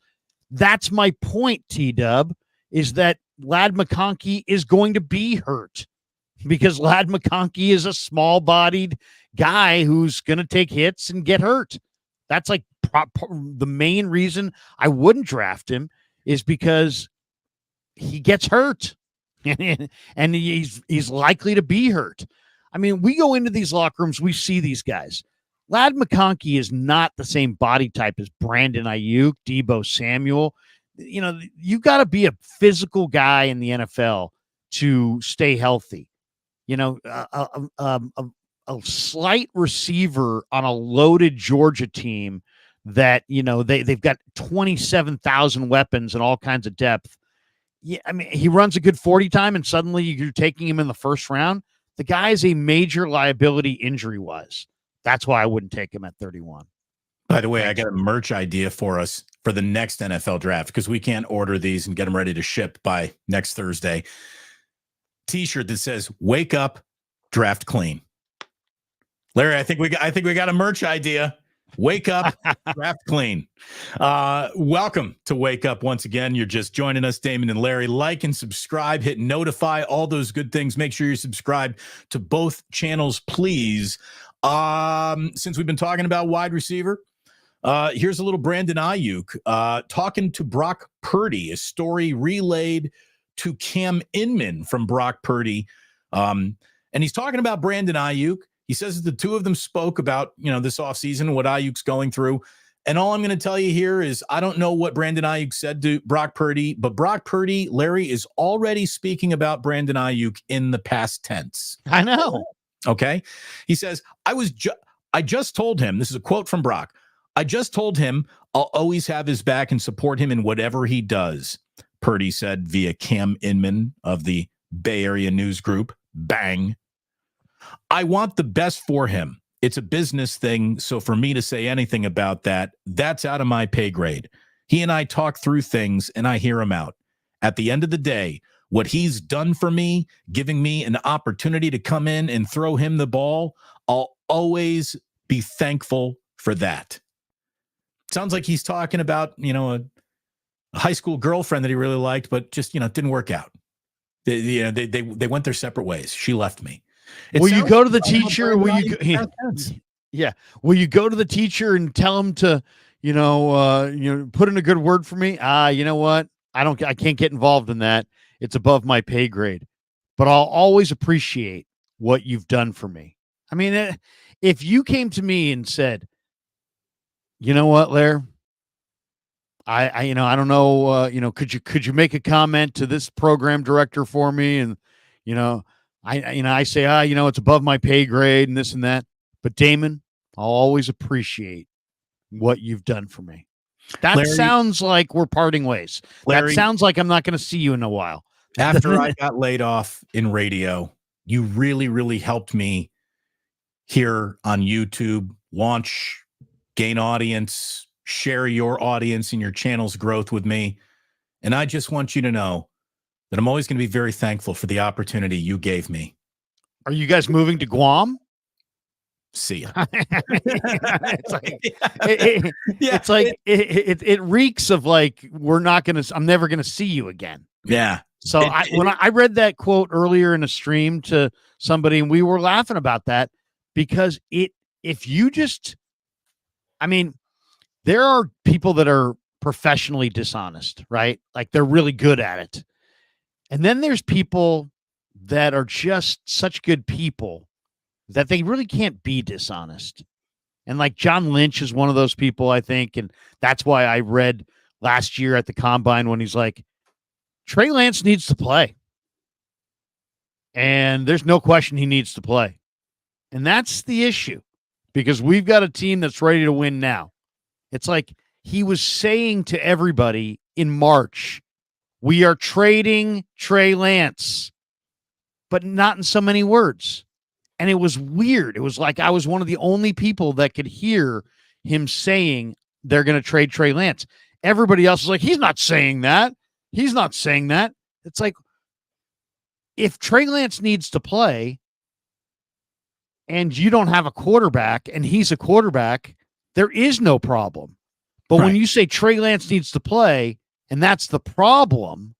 That's my point, T-Dub, is that Ladd McConkey is going to be hurt because Ladd McConkey is a small-bodied guy who's going to take hits and get hurt. That's like the main reason I wouldn't draft him is because he gets hurt and he's likely to be hurt. I mean, we go into these locker rooms, we see these guys. Ladd McConkey is not the same body type as Brandon Aiyuk, Deebo Samuel. You got to be a physical guy in the NFL to stay healthy. A slight receiver on a loaded Georgia team that, they've got 27,000 weapons and all kinds of depth. Yeah, I mean, he runs a good 40 time and suddenly you're taking him in the first round. The guy is a major liability injury-wise. That's why I wouldn't take him at 31. By the way, I got a merch idea for us for the next NFL draft because we can't order these and get them ready to ship by next Thursday. T-shirt that says "Wake up, draft clean." Larry, I think we got a merch idea. Wake up, draft clean. Welcome to Wake Up once again. You're just joining us, Damon and Larry. Like and subscribe, hit notify, all those good things. Make sure you're subscribed to both channels, please. Since we've been talking about wide receiver, here's a little Brandon Aiyuk talking to Brock Purdy, a story relayed to Cam Inman from Brock Purdy. And he's talking about Brandon Aiyuk. He says the two of them spoke about, this offseason, what Aiyuk's going through. And all I'm going to tell you here is I don't know what Brandon Aiyuk said to Brock Purdy, but Brock Purdy, Larry, is already speaking about Brandon Aiyuk in the past tense. I know. Okay. He says, I just told him, this is a quote from Brock, I just told him I'll always have his back and support him in whatever he does, Purdy said via Cam Inman of the Bay Area News Group. Bang. I want the best for him. It's a business thing, so for me to say anything about that, that's out of my pay grade. He and I talk through things, and I hear him out. At the end of the day, what he's done for me, giving me an opportunity to come in and throw him the ball, I'll always be thankful for that. Sounds like he's talking about, a high school girlfriend that he really liked, but just, didn't work out. They went their seperate ways. She left me. Will you go to the teacher? Will you go, yeah. Will you go to the teacher and tell him to, put in a good word for me? You know what? I can't get involved in that. It's above my pay grade, but I'll always appreciate what you've done for me. I mean, if you came to me and said, you know what, Lair, I don't know, could you make a comment to this program director for me? And, I say, it's above my pay grade and this and that. But Damon, I'll always appreciate what you've done for me. That Larry, sounds like we're parting ways. Larry, that sounds like I'm not going to see you in a while. After I got laid off in radio, you really, really helped me here on YouTube launch, gain audience, share your audience and your channel's growth with me. And I just want you to know that I'm always going to be very thankful for the opportunity you gave me. Are you guys moving to Guam? See ya. It reeks of like, I'm never going to see you again. Yeah. So when I read that quote earlier in a stream to somebody, and we were laughing about that because there are people that are professionally dishonest, right? Like they're really good at it. And then there's people that are just such good people that they really can't be dishonest. And like John Lynch is one of those people, I think. And that's why I read last year at the Combine when he's like, Trey Lance needs to play. And there's no question he needs to play. And that's the issue because we've got a team that's ready to win now. It's like he was saying to everybody in March, we are trading Trey Lance, but not in so many words. And it was weird. It was like I was one of the only people that could hear him saying they're going to trade Trey Lance. Everybody else was like, he's not saying that. He's not saying that. It's like, if Trey Lance needs to play and you don't have a quarterback and he's a quarterback, there is no problem. But when you say Trey Lance needs to play and that's the problem,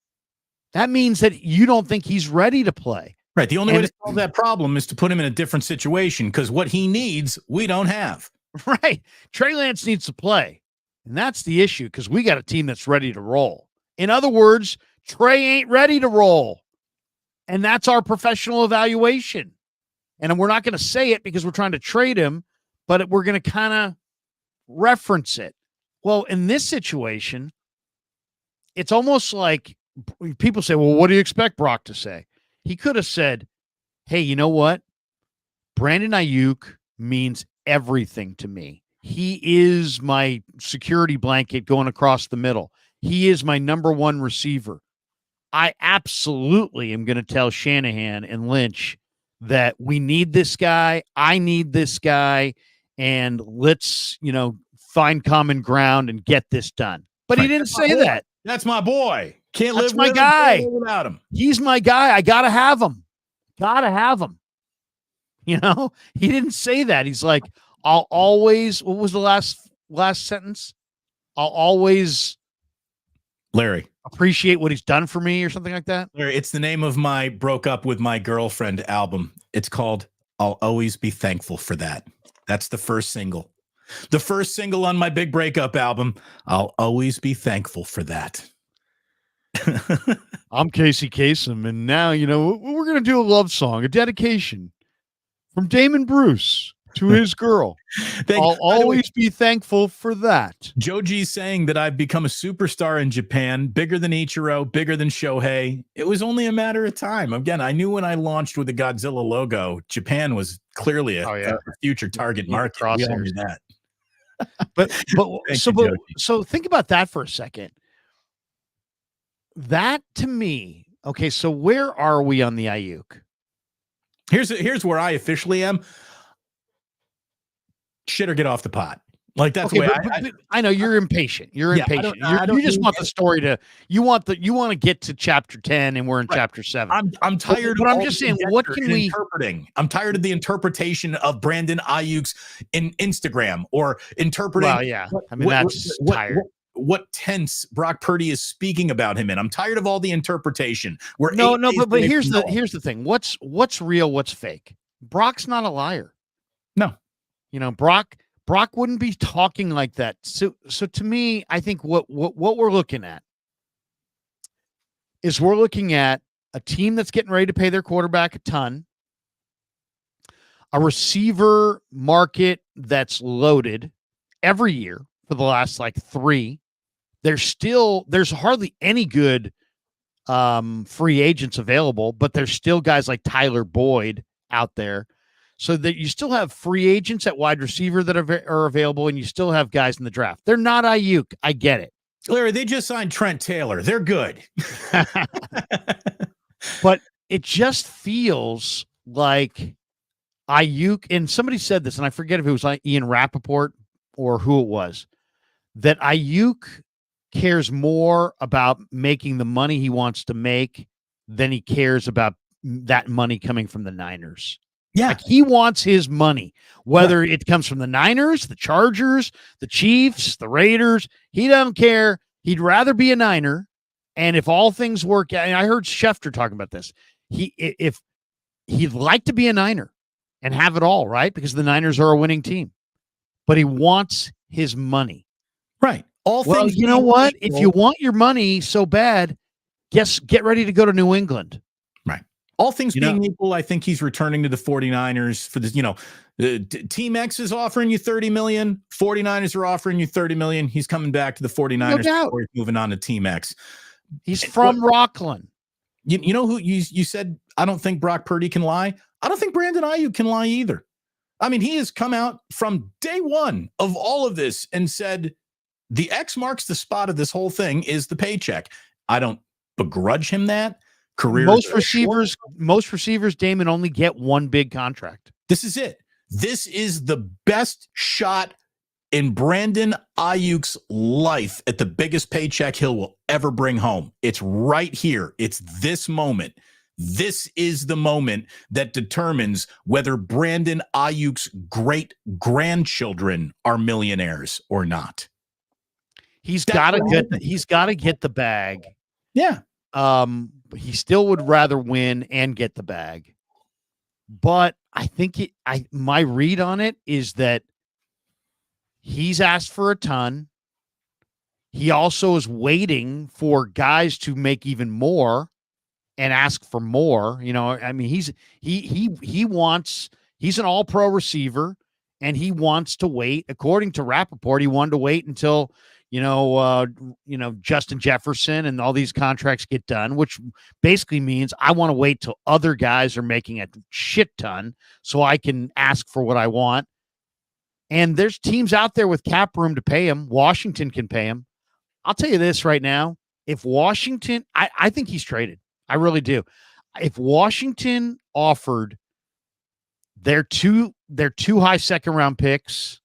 that means that you don't think he's ready to play. Right. The only way to solve that problem is to put him in a different situation because what he needs, we don't have. Right. Trey Lance needs to play. And that's the issue because we got a team that's ready to roll. In other words, Trey ain't ready to roll. And that's our professional evaluation. And we're not going to say it because we're trying to trade him, but we're going to kind of reference it. Well, in this situation, it's almost like people say, well, what do you expect Brock to say? He could have said, hey, you know what? Brandon Aiyuk means everything to me. He is my security blanket going across the middle. He is my number one receiver. I absolutely am going to tell Shanahan and Lynch that we need this guy. I need this guy. And let's, find common ground and get this done. But he didn't say that. That's my boy. Can't That's live my guy without him. He's my guy. I got to have him. Gotta have him. He didn't say that. He's like, I'll always, what was the last sentence? I'll always, Larry, appreciate what he's done for me or something like that. Larry, it's the name of my Broke Up With My Girlfriend album. It's called I'll Always Be Thankful for That. That's the first single. The first single on my big breakup album. I'll always be thankful for that. I'm Casey Kasem, and now, we're going to do a love song, a dedication from Damon Bruce to his girl. I'll always be thankful for that. Joji's saying that I've become a superstar in Japan, bigger than Ichiro, bigger than Shohei. It was only a matter of time. Again, I knew when I launched with the Godzilla logo, Japan was clearly a future target market. We all knew that. So think about that for a second. That to me, okay, so where are we on the Aiyuk? Here's where I officially am. Shit or get off the pot. Like that's the way I know you're impatient. You're impatient. You just want the story to you want to get to chapter 10 and we're in chapter 7. I'm tired but I'm just saying, what can we interpreting? I'm tired of the interpretation of Brandon Aiyuk's in Instagram or interpreting. Well, yeah. I mean, that's tired. What tense Brock Purdy is speaking about him in. I'm tired of all the interpretation. But here's the thing. What's real, what's fake? Brock's not a liar. No. Brock wouldn't be talking like that. So to me, I think what we're looking at is we're looking at a team that's getting ready to pay their quarterback a ton, a receiver market that's loaded every year for the last 3. There's hardly any good free agents available, but there's still guys like Tyler Boyd out there. So that you still have free agents at wide receiver that are available, and you still have guys in the draft. They're not Aiyuk. I get it. Larry, they just signed Trent Taylor. They're good. But it just feels like Aiyuk, and somebody said this, and I forget if it was like Ian Rappaport or who it was, that Aiyuk cares more about making the money he wants to make than he cares about that money coming from the Niners. Yeah. He wants his money, whether it comes from the Niners, the Chargers, the Chiefs, the Raiders. He doesn't care. He'd rather be a Niner. And if all things work out, and I heard Schefter talking about this, if he'd like to be a Niner and have it all, right? Because the Niners are a winning team. But he wants his money. Right. Things. You know what? If you want your money so bad, get ready to go to New England. Right. All things being equal, I think he's returning to the 49ers for this. Team X is offering you $30 million. 49ers are offering you $30 million. He's coming back to the 49ers before he's moving on to Team X. He's from Rockland. You know who you said, I don't think Brock Purdy can lie. I don't think Brandon Aiyuk can lie either. I mean, he has come out from day one of all of this and said, the X marks the spot of this whole thing is the paycheck. I don't begrudge him that. Most receivers, Damon, only get one big contract. This is it. This is the best shot in Brandon Aiyuk's life at the biggest paycheck he will ever bring home. It's right here. It's this moment. This is the moment that determines whether Brandon Aiyuk's great grandchildren are millionaires or not. He's got to get the bag. Yeah. He still would rather win and get the bag. But I think my read on it is that he's asked for a ton. He also is waiting for guys to make even more and ask for more. I mean, he's an all-pro receiver, and he wants to wait. According to Rappaport, he wanted to wait until Justin Jefferson and all these contracts get done, which basically means I want to wait till other guys are making a shit ton so I can ask for what I want. And there's teams out there with cap room to pay him. Washington can pay him. I'll tell you this right now. If Washington, I think he's traded. I really do. If Washington offered their two high second round picks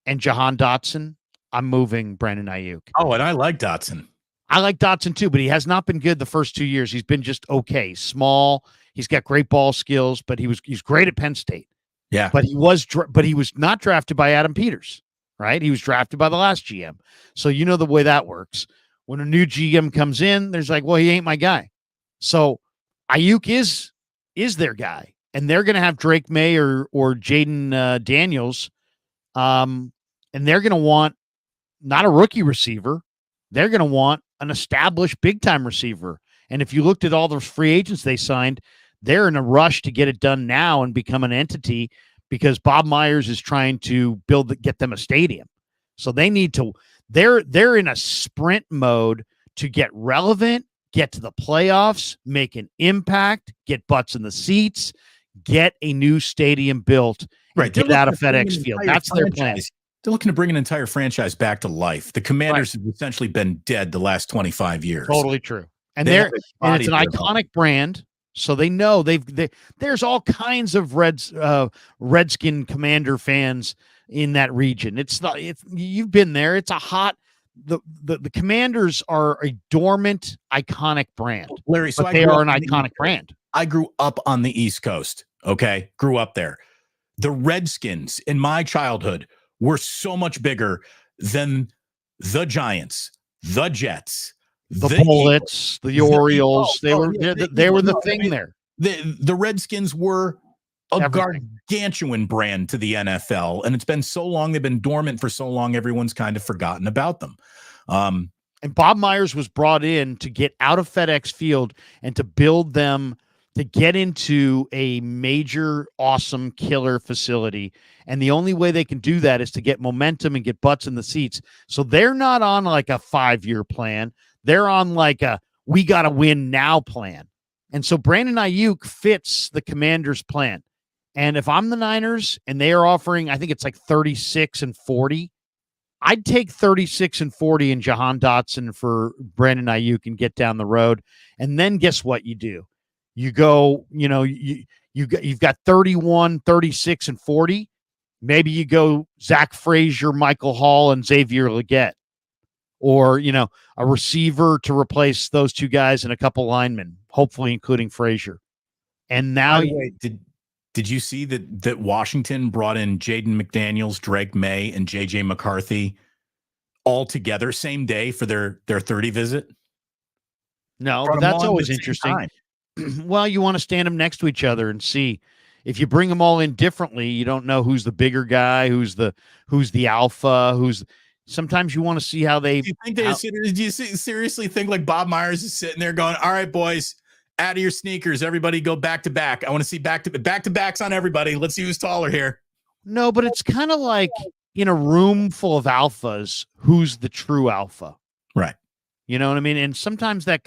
and Jahan Dotson, I'm moving Brandon Aiyuk. Oh, and I like Dotson. I like Dotson too, but he has not been good the first 2 years. He's been just okay. Small. He's got great ball skills, but he's great at Penn State. Yeah. But he was not drafted by Adam Peters, right? He was drafted by the last GM. So you know the way that works. When a new GM comes in, there's like, well, he ain't my guy. So Aiyuk is their guy, and they're going to have Drake May or Jaden Daniels, and they're going to want not a rookie receiver, they're going to want an established big-time receiver. And if you looked at all the free agents they signed, they're in a rush to get it done now and become an entity because Bob Myers is trying to get them a stadium. So they need to they're in a sprint mode to get relevant, get to the playoffs, make an impact, get butts in the seats, get a new stadium built, right? Get out of FedEx Field. That's their plan. They're looking to bring an entire franchise back to life. The Commanders have essentially been dead the last 25 years. Totally true. And it's an iconic brand. So they know there's all kinds of Redskin Commander fans in that region. You've been there. It's a hot. The Commanders are a dormant, iconic brand, Larry. So they are an iconic brand. I grew up on the East Coast. Okay, grew up there. The Redskins in my childhood were so much bigger than the Giants, the Jets, the Bullets, the Orioles. They were the thing there. The Redskins were a gargantuan brand to the NFL, and it's been so long, they've been dormant for so long, everyone's kind of forgotten about them. And Bob Myers was brought in to get out of FedEx Field and to build them to get into a major, awesome, killer facility. And the only way they can do that is to get momentum and get butts in the seats. So they're not on like a 5-year plan. They're on like a we got to win now plan. And so Brandon Aiyuk fits the Commanders' plan. And if I'm the Niners and they are offering, I think it's like 36 and 40, I'd take 36 and 40 and Jahan Dotson for Brandon Aiyuk and get down the road. And then guess what you do? You go, you've got 31, 36 and 40. Maybe you go Zach Frazier, Michael Hall, and Xavier Legette. Or, a receiver to replace those two guys and a couple linemen, hopefully including Frazier. And now, did you see that Washington brought in Jaden McDaniels, Drake May, and JJ McCarthy all together same day for their 30 visit? No, but that's always interesting. Well, you want to stand them next to each other and see. If you bring them all in differently, you don't know who's the bigger guy, who's the alpha, sometimes you want to see how they. Do you seriously think like Bob Myers is sitting there going, "All right, boys, out of your sneakers, everybody go back to back. I want to see back to backs on everybody. Let's see who's taller here." No, but it's kind of like in a room full of alphas, who's the true alpha? Right. You know what I mean? And sometimes that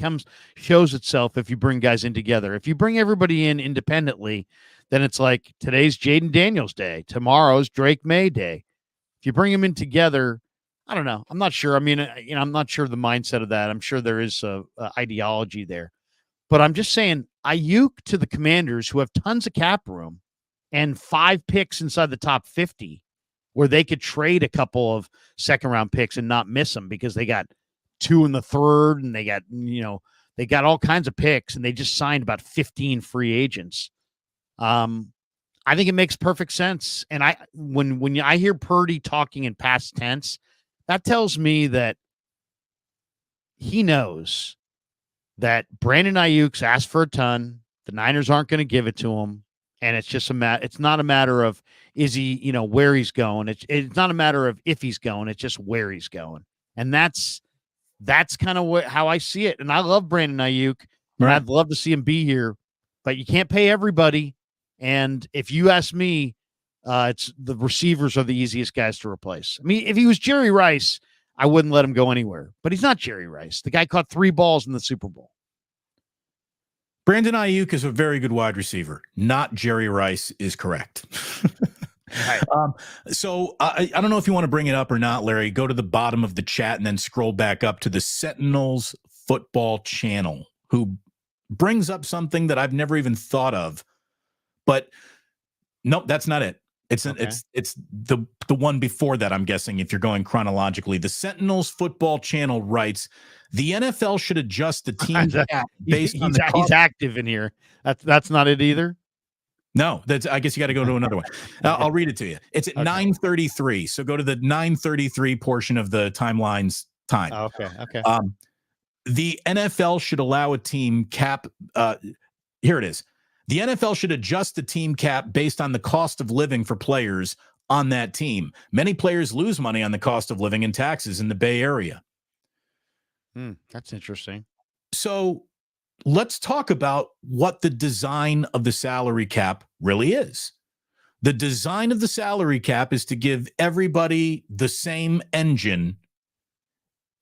shows itself if you bring guys in together. If you bring everybody in independently, then it's like today's Jaden Daniels day, tomorrow's Drake May day. If you bring them in together, I don't know. I'm not sure. I mean, I'm not sure the mindset of that. I'm sure there is a ideology there, but I'm just saying Aiyuk to the Commanders, who have tons of cap room and 5 picks inside the top 50, where they could trade a couple of second-round picks and not miss them because they got 2 in the 3rd and they got all kinds of picks and they just signed about 15 free agents. I think it makes perfect sense. And when I hear Purdy talking in past tense, that tells me that he knows that Brandon Aiyuk's asked for a ton. The Niners aren't going to give it to him. And it's just it's not a matter of, is he, where he's going. It's not a matter of if he's going, it's just where he's going. And that's kind of how I see it. And I love Brandon Aiyuk. And I'd love to see him be here, but you can't pay everybody. And if you ask me, it's the receivers are the easiest guys to replace. I mean, if he was Jerry Rice, I wouldn't let him go anywhere. But he's not Jerry Rice. The guy caught 3 balls in the Super Bowl. Brandon Aiyuk is a very good wide receiver. Not Jerry Rice is correct. Right. So I don't know if you want to bring it up or not, Larry. Go to the bottom of the chat and then scroll back up to the Sentinels Football Channel, who brings up something that I've never even thought of. But nope, that's not it. It's the one before that, I'm guessing, if you're going chronologically. The Sentinels Football Channel writes, the NFL should adjust the team cap based on he's active in here. That's not it either. No, I guess you got to go to another one. I'll read it to you. It's at 9:33. So go to the 9:33 portion of the timeline's time. Oh, okay. The NFL should allow a team cap. Here it is. The NFL should adjust the team cap based on the cost of living for players on that team. Many players lose money on the cost of living and taxes in the Bay Area. That's interesting. So let's talk about what the design of the salary cap really is. The design of the salary cap is to give everybody the same engine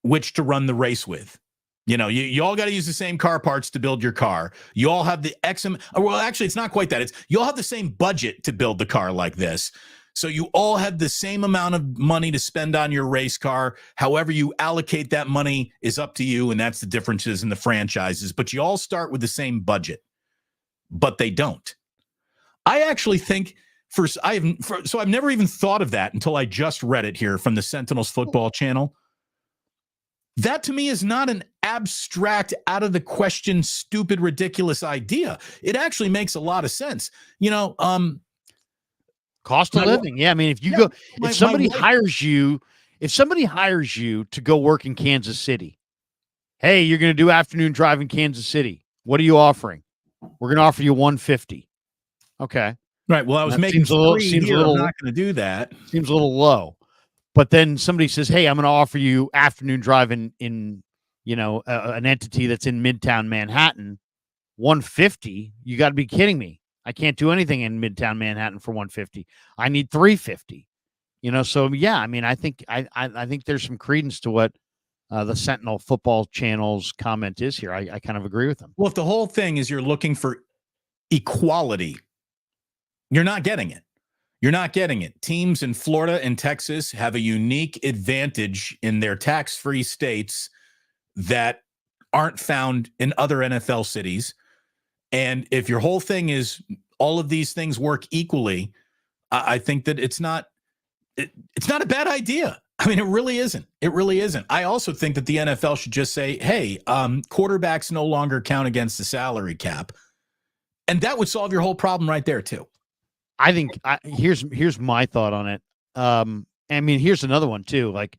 which to run the race with. You all got to use the same car parts to build your car. You all have the well, actually, it's not quite that. It's you all have the same budget to build the car like this. So you all have the same amount of money to spend on your race car. However you allocate that money is up to you, and that's the differences in the franchises. But you all start with the same budget, but they don't. I actually think I've never even thought of that until I just read it here from the Sentinels football channel. That to me is not an abstract, out of the question, stupid, ridiculous idea. It actually makes a lot of sense. Cost of living. Yeah. I mean, if somebody hires you to go work in Kansas City, hey, you're going to do afternoon drive in Kansas City. What are you offering? We're going to offer you $150. Okay. Right. Well, I was making seems a little, I'm not going to do that. Seems a little low. But then somebody says, hey, I'm going to offer you afternoon drive in an entity that's in Midtown Manhattan, $150. You got to be kidding me. I can't do anything in Midtown Manhattan for $150. I need $350. So yeah, I mean, I think there's some credence to what the Sentinel football channel's comment is here. I kind of agree with them. Well, if the whole thing is you're looking for equality, you're not getting it. You're not getting it. Teams in Florida and Texas have a unique advantage in their tax-free states that aren't found in other NFL cities. And if your whole thing is all of these things work equally, I think that it's not a bad idea. I mean, it really isn't. It really isn't. I also think that the NFL should just say, hey, quarterbacks no longer count against the salary cap. And that would solve your whole problem right there, too. I think here's my thought on it. I mean, here's another one too. Like,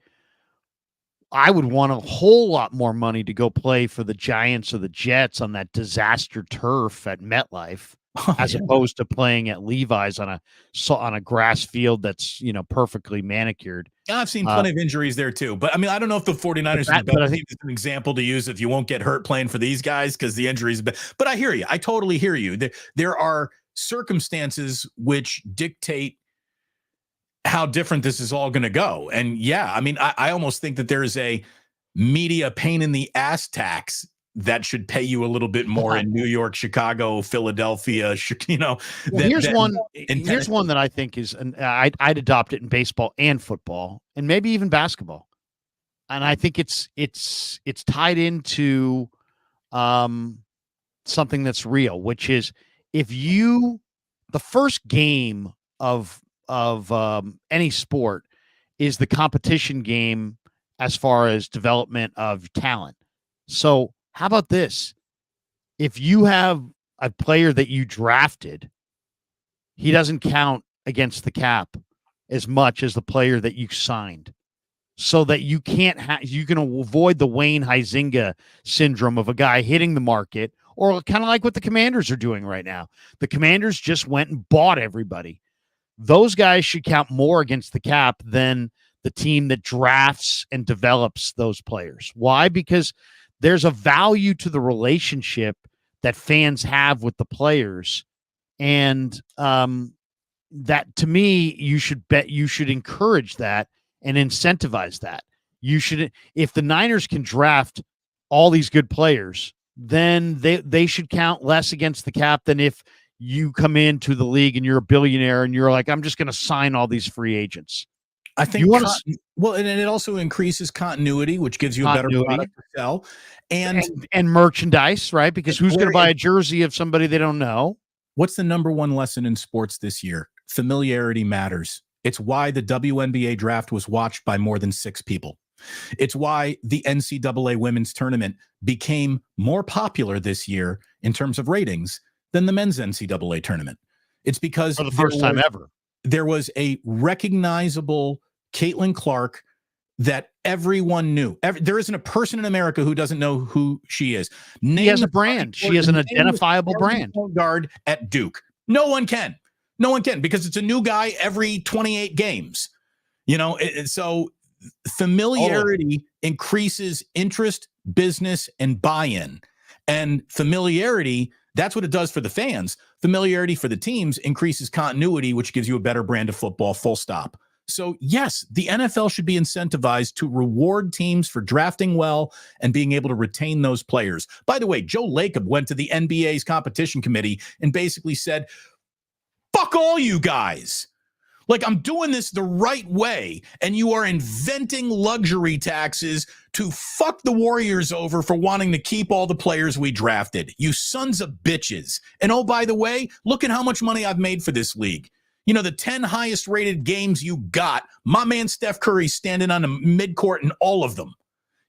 I would want a whole lot more money to go play for the Giants or the Jets on that disaster turf at MetLife, as opposed to playing at Levi's on a grass field that's perfectly manicured. I've seen plenty of injuries there too, but I mean, I don't know if the 49ers are the best team as an example to use if you won't get hurt playing for these guys because the injuries. But I hear you. I totally hear you. There are circumstances which dictate how different this is all going to go. And yeah, I mean, I almost think that there is a media pain in the ass tax that should pay you a little bit more in New York, Chicago, Philadelphia, Here's one that I think is, I'd adopt it in baseball and football and maybe even basketball. And I think it's tied into something that's real, which is, if the first game of any sport is the competition game as far as development of talent. So how about this? If you have a player that you drafted, he doesn't count against the cap as much as the player that you signed, so that you can avoid the Wayne Huizenga syndrome of a guy hitting the market. Or kind of like what the Commanders are doing right now. The Commanders just went and bought everybody. Those guys should count more against the cap than the team that drafts and develops those players. Why? Because there's a value to the relationship that fans have with the players. And that, to me, you should encourage that and incentivize that. If the Niners can draft all these good players, then they should count less against the cap than if you come into the league and you're a billionaire and you're like, I'm just going to sign all these free agents. I think and it also increases continuity, which gives you a better product to sell and merchandise, right? Because who's going to buy a jersey of somebody they don't know? What's the number one lesson in sports this year? Familiarity matters. It's why the WNBA draft was watched by more than 6 people. It's why the NCAA women's tournament became more popular this year in terms of ratings than the men's NCAA tournament. It's because for the first time ever, there was a recognizable Caitlin Clark that everyone knew. There isn't a person in America who doesn't know who she is. She has a brand. She has an identifiable brand. Guard at Duke. No one can. No one can, because it's a new guy every 28 games. So familiarity increases interest, business, and buy-in. And familiarity, that's what it does for the fans. Familiarity for the teams increases continuity, which gives you a better brand of football, full stop. So, yes, the NFL should be incentivized to reward teams for drafting well and being able to retain those players. By the way, Joe Lacob went to the NBA's competition committee and basically said, fuck all you guys. Like, I'm doing this the right way, and you are inventing luxury taxes to fuck the Warriors over for wanting to keep all the players we drafted. You sons of bitches. And oh, by the way, look at how much money I've made for this league. You know, the 10 highest rated games you got, my man Steph Curry's standing on the midcourt in all of them.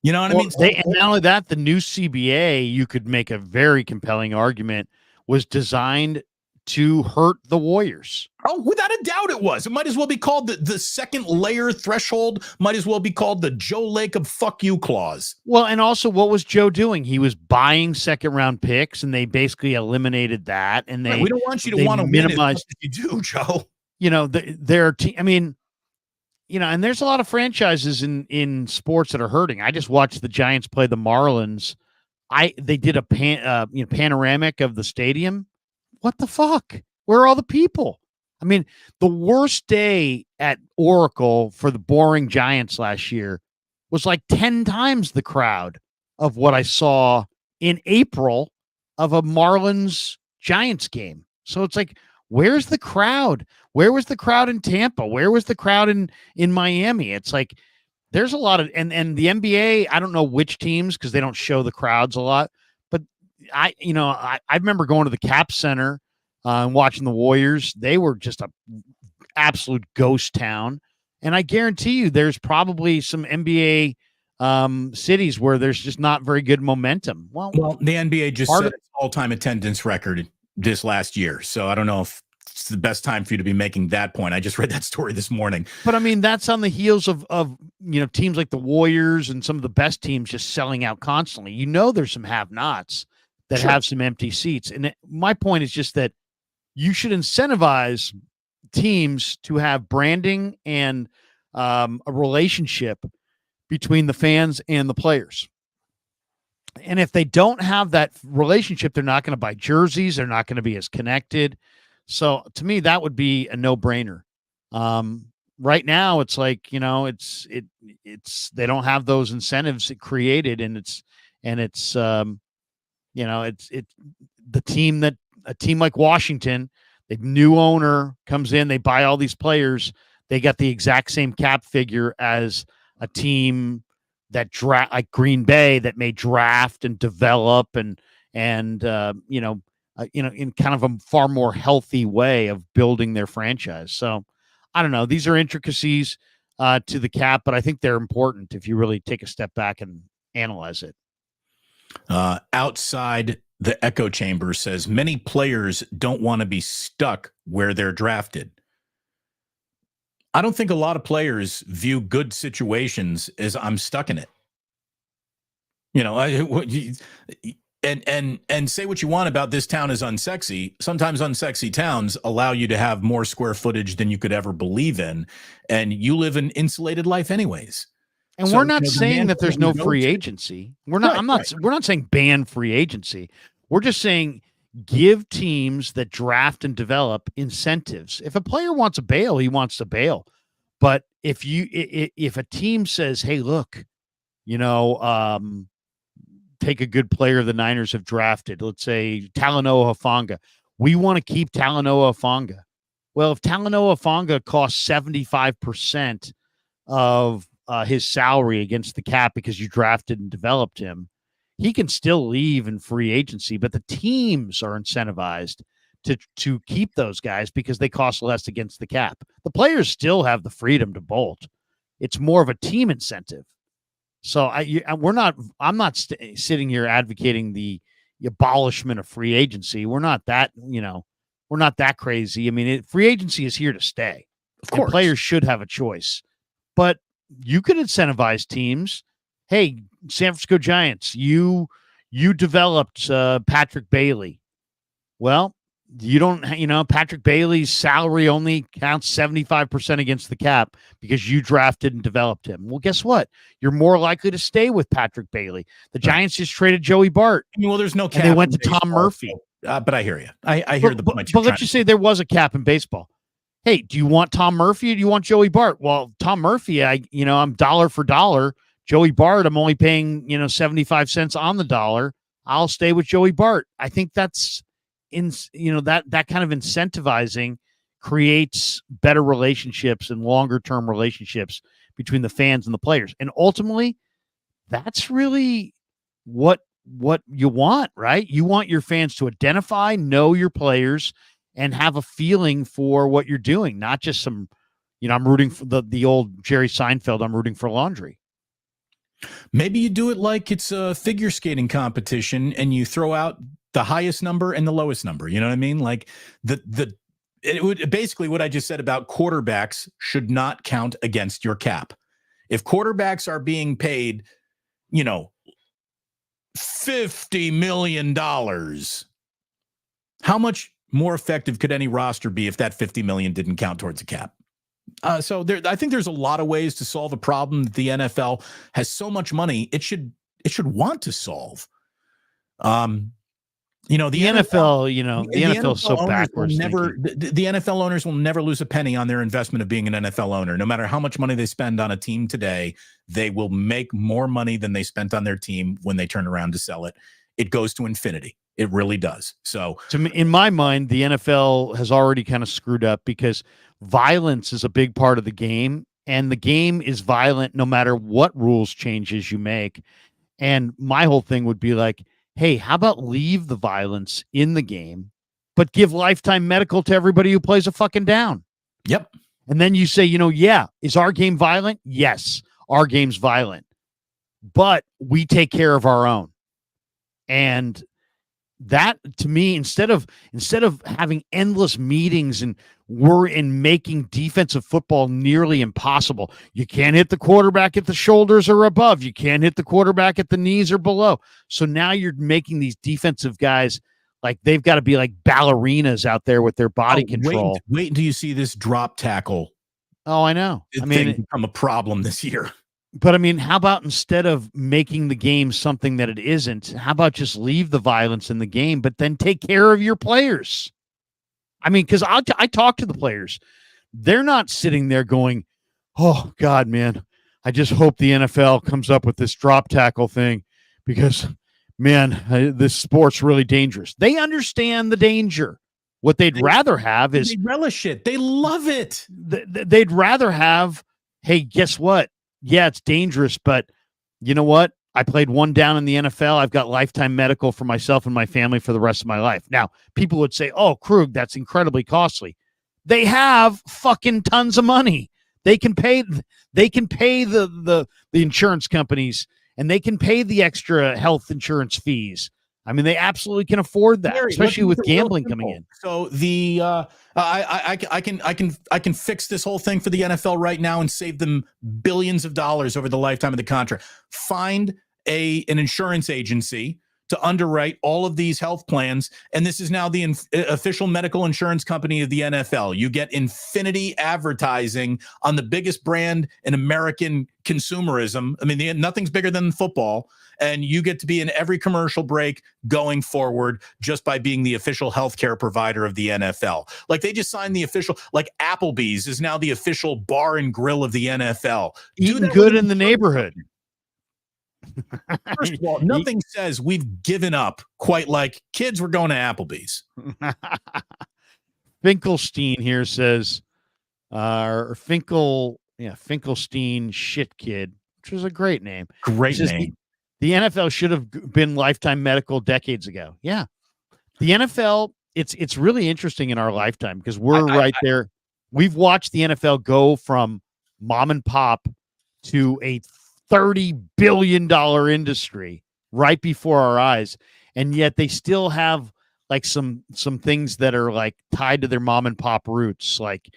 You know what I mean? And not only that, the new CBA, you could make a very compelling argument, was designed to hurt the Warriors. Oh, without a doubt it was. It might as well be called the second layer threshold, might as well be called the Joe Lacob fuck you clause. Well, and also, what was Joe doing? He was buying second-round picks, and they basically eliminated that. And we don't want you to want to minimize what you do, Joe. You know, I mean, you know, and there's a lot of franchises in sports that are hurting. I just watched the Giants play the Marlins. They did a panoramic of the stadium. What the fuck? Where are all the people? I mean, the worst day at Oracle for the boring Giants last year was like 10 times the crowd of what I saw in April of a Marlins Giants game. So it's like, where's the crowd? Where was the crowd in Tampa? Where was the crowd in Miami? It's like, there's a lot of, and the NBA, I don't know which teams, because they don't show the crowds a lot, but I remember going to the Cap Center and watching the Warriors. They were just a absolute ghost town. And I guarantee you there's probably some NBA cities where there's just not very good momentum. Well, the NBA just set its all-time attendance record this last year. So I don't know if it's the best time for you to be making that point. I just read that story this morning. But I mean, that's on the heels of teams like the Warriors and some of the best teams just selling out constantly. You know, there's some have-nots that have some empty seats. And my point is just that you should incentivize teams to have branding and a relationship between the fans and the players. And if they don't have that relationship, they're not going to buy jerseys. They're not going to be as connected. So to me, that would be a no-brainer. Right now, it's like, it's they don't have those incentives created, and a team like Washington, the new owner comes in, they buy all these players, they got the exact same cap figure as a team that like Green Bay that may draft and develop and in kind of a far more healthy way of building their franchise. So I don't know. These are intricacies to the cap, but I think they're important if you really take a step back and analyze it. Outside the echo chamber says many players don't want to be stuck where they're drafted. I don't think a lot of players view good situations as I'm stuck in it. And say what you want about this town is unsexy. Sometimes unsexy towns allow you to have more square footage than you could ever believe in, and you live an insulated life anyways. And so, we're not saying that there's no free agency. We're not. We're not saying ban free agency. We're just saying give teams that draft and develop incentives. If a player wants to bail, he wants to bail. But if a team says, "Hey, look, take a good player the Niners have drafted. Let's say Talanoa Hufanga. We want to keep Talanoa Hufanga." Well, if Talanoa Hufanga costs 75% of his salary against the cap because you drafted and developed him, he can still leave in free agency, but the teams are incentivized to keep those guys because they cost less against the cap. The players still have the freedom to bolt. It's more of a team incentive. So I'm not sitting here advocating the abolishment of free agency. We're not that, we're not that crazy. I mean, free agency is here to stay. Of course, players should have a choice, but you could incentivize teams. Hey, San Francisco Giants, you developed Patrick Bailey. Well, You don't, Patrick Bailey's salary only counts 75% against the cap because you drafted and developed him. Well, guess what? You're more likely to stay with Patrick Bailey. The Giants just traded Joey Bart. Well, there's no cap. And they went to Tom Murphy. But I hear you. I hear the point. But let's just say there was a cap in baseball. Hey, do you want Tom Murphy or do you want Joey Bart? Well, Tom Murphy, I'm dollar for dollar. Joey Bart, I'm only paying, 75 cents on the dollar. I'll stay with Joey Bart. I think that's that kind of incentivizing creates better relationships and longer term relationships between the fans and the players. And ultimately, that's really what you want, right? You want your fans to identify, know your players, and have a feeling for what you're doing, not just some, I'm rooting for the old Jerry Seinfeld, I'm rooting for laundry. Maybe you do it like it's a figure skating competition and you throw out the highest number and the lowest number. You know what I mean? Like it would basically what I just said about quarterbacks should not count against your cap. If quarterbacks are being paid, $50 million, how much more effective could any roster be if that 50 million didn't count towards a cap? So I think there's a lot of ways to solve a problem that the NFL has so much money it should want to solve. The NFL, the NFL is so backwards. The NFL owners will never lose a penny on their investment of being an NFL owner. No matter how much money they spend on a team today, they will make more money than they spent on their team when they turn around to sell it. It goes to infinity. It really does. So to me, in my mind, the NFL has already kind of screwed up because violence is a big part of the game, and the game is violent no matter what rules changes you make. And my whole thing would be like, hey, how about leave the violence in the game, but give lifetime medical to everybody who plays a fucking down? Yep. And then you say, is our game violent? Yes, our game's violent, but we take care of our own. And that, to me, instead of having endless meetings and making defensive football nearly impossible, you can't hit the quarterback at the shoulders or above. You can't hit the quarterback at the knees or below. So now you're making these defensive guys like they've got to be like ballerinas out there with their body control. Wait until you see this drop tackle. Oh, I know. It's become a problem this year. But how about instead of making the game something that it isn't, how about just leave the violence in the game, but then take care of your players? Because I talk to the players. They're not sitting there going, oh, God, man, I just hope the NFL comes up with this drop tackle thing because, man, this sport's really dangerous. They understand the danger. What they'd rather have is... They relish it. They love it. They'd rather have, hey, guess what? Yeah, it's dangerous, but you know what? I played one down in the NFL. I've got lifetime medical for myself and my family for the rest of my life. Now, people would say, oh, Krug, that's incredibly costly. They have fucking tons of money. They can pay the insurance companies, and they can pay the extra health insurance fees. They absolutely can afford that, especially with gambling coming in. So I can fix this whole thing for the NFL right now and save them billions of dollars over the lifetime of the contract. Find an insurance agency to underwrite all of these health plans, and this is now the official medical insurance company of the NFL. You get infinity advertising on the biggest brand in American consumerism. Nothing's bigger than football, and you get to be in every commercial break going forward just by being the official healthcare provider of the NFL. Like they just signed the official, like Applebee's is now the official bar and grill of the NFL. Eating good in the neighborhood. First of all, nothing says we've given up quite like kids were going to Applebee's. Finkelstein here says, Finkelstein shit kid, which is a great name. Great name. The NFL should have been lifetime medical decades ago. Yeah. The NFL, it's really interesting in our lifetime because we're there. We've watched the NFL go from mom and pop to a $30 billion industry right before our eyes. And yet they still have like some things that are like tied to their mom and pop roots, like,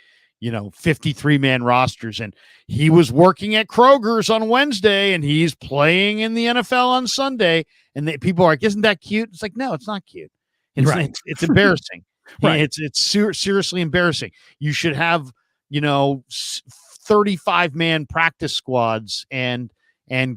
53-man rosters. And he was working at Kroger's on Wednesday and he's playing in the NFL on Sunday. And people are like, isn't that cute? It's like, no, it's not cute. It's embarrassing. Right. Seriously embarrassing. You should have, 35-man practice squads and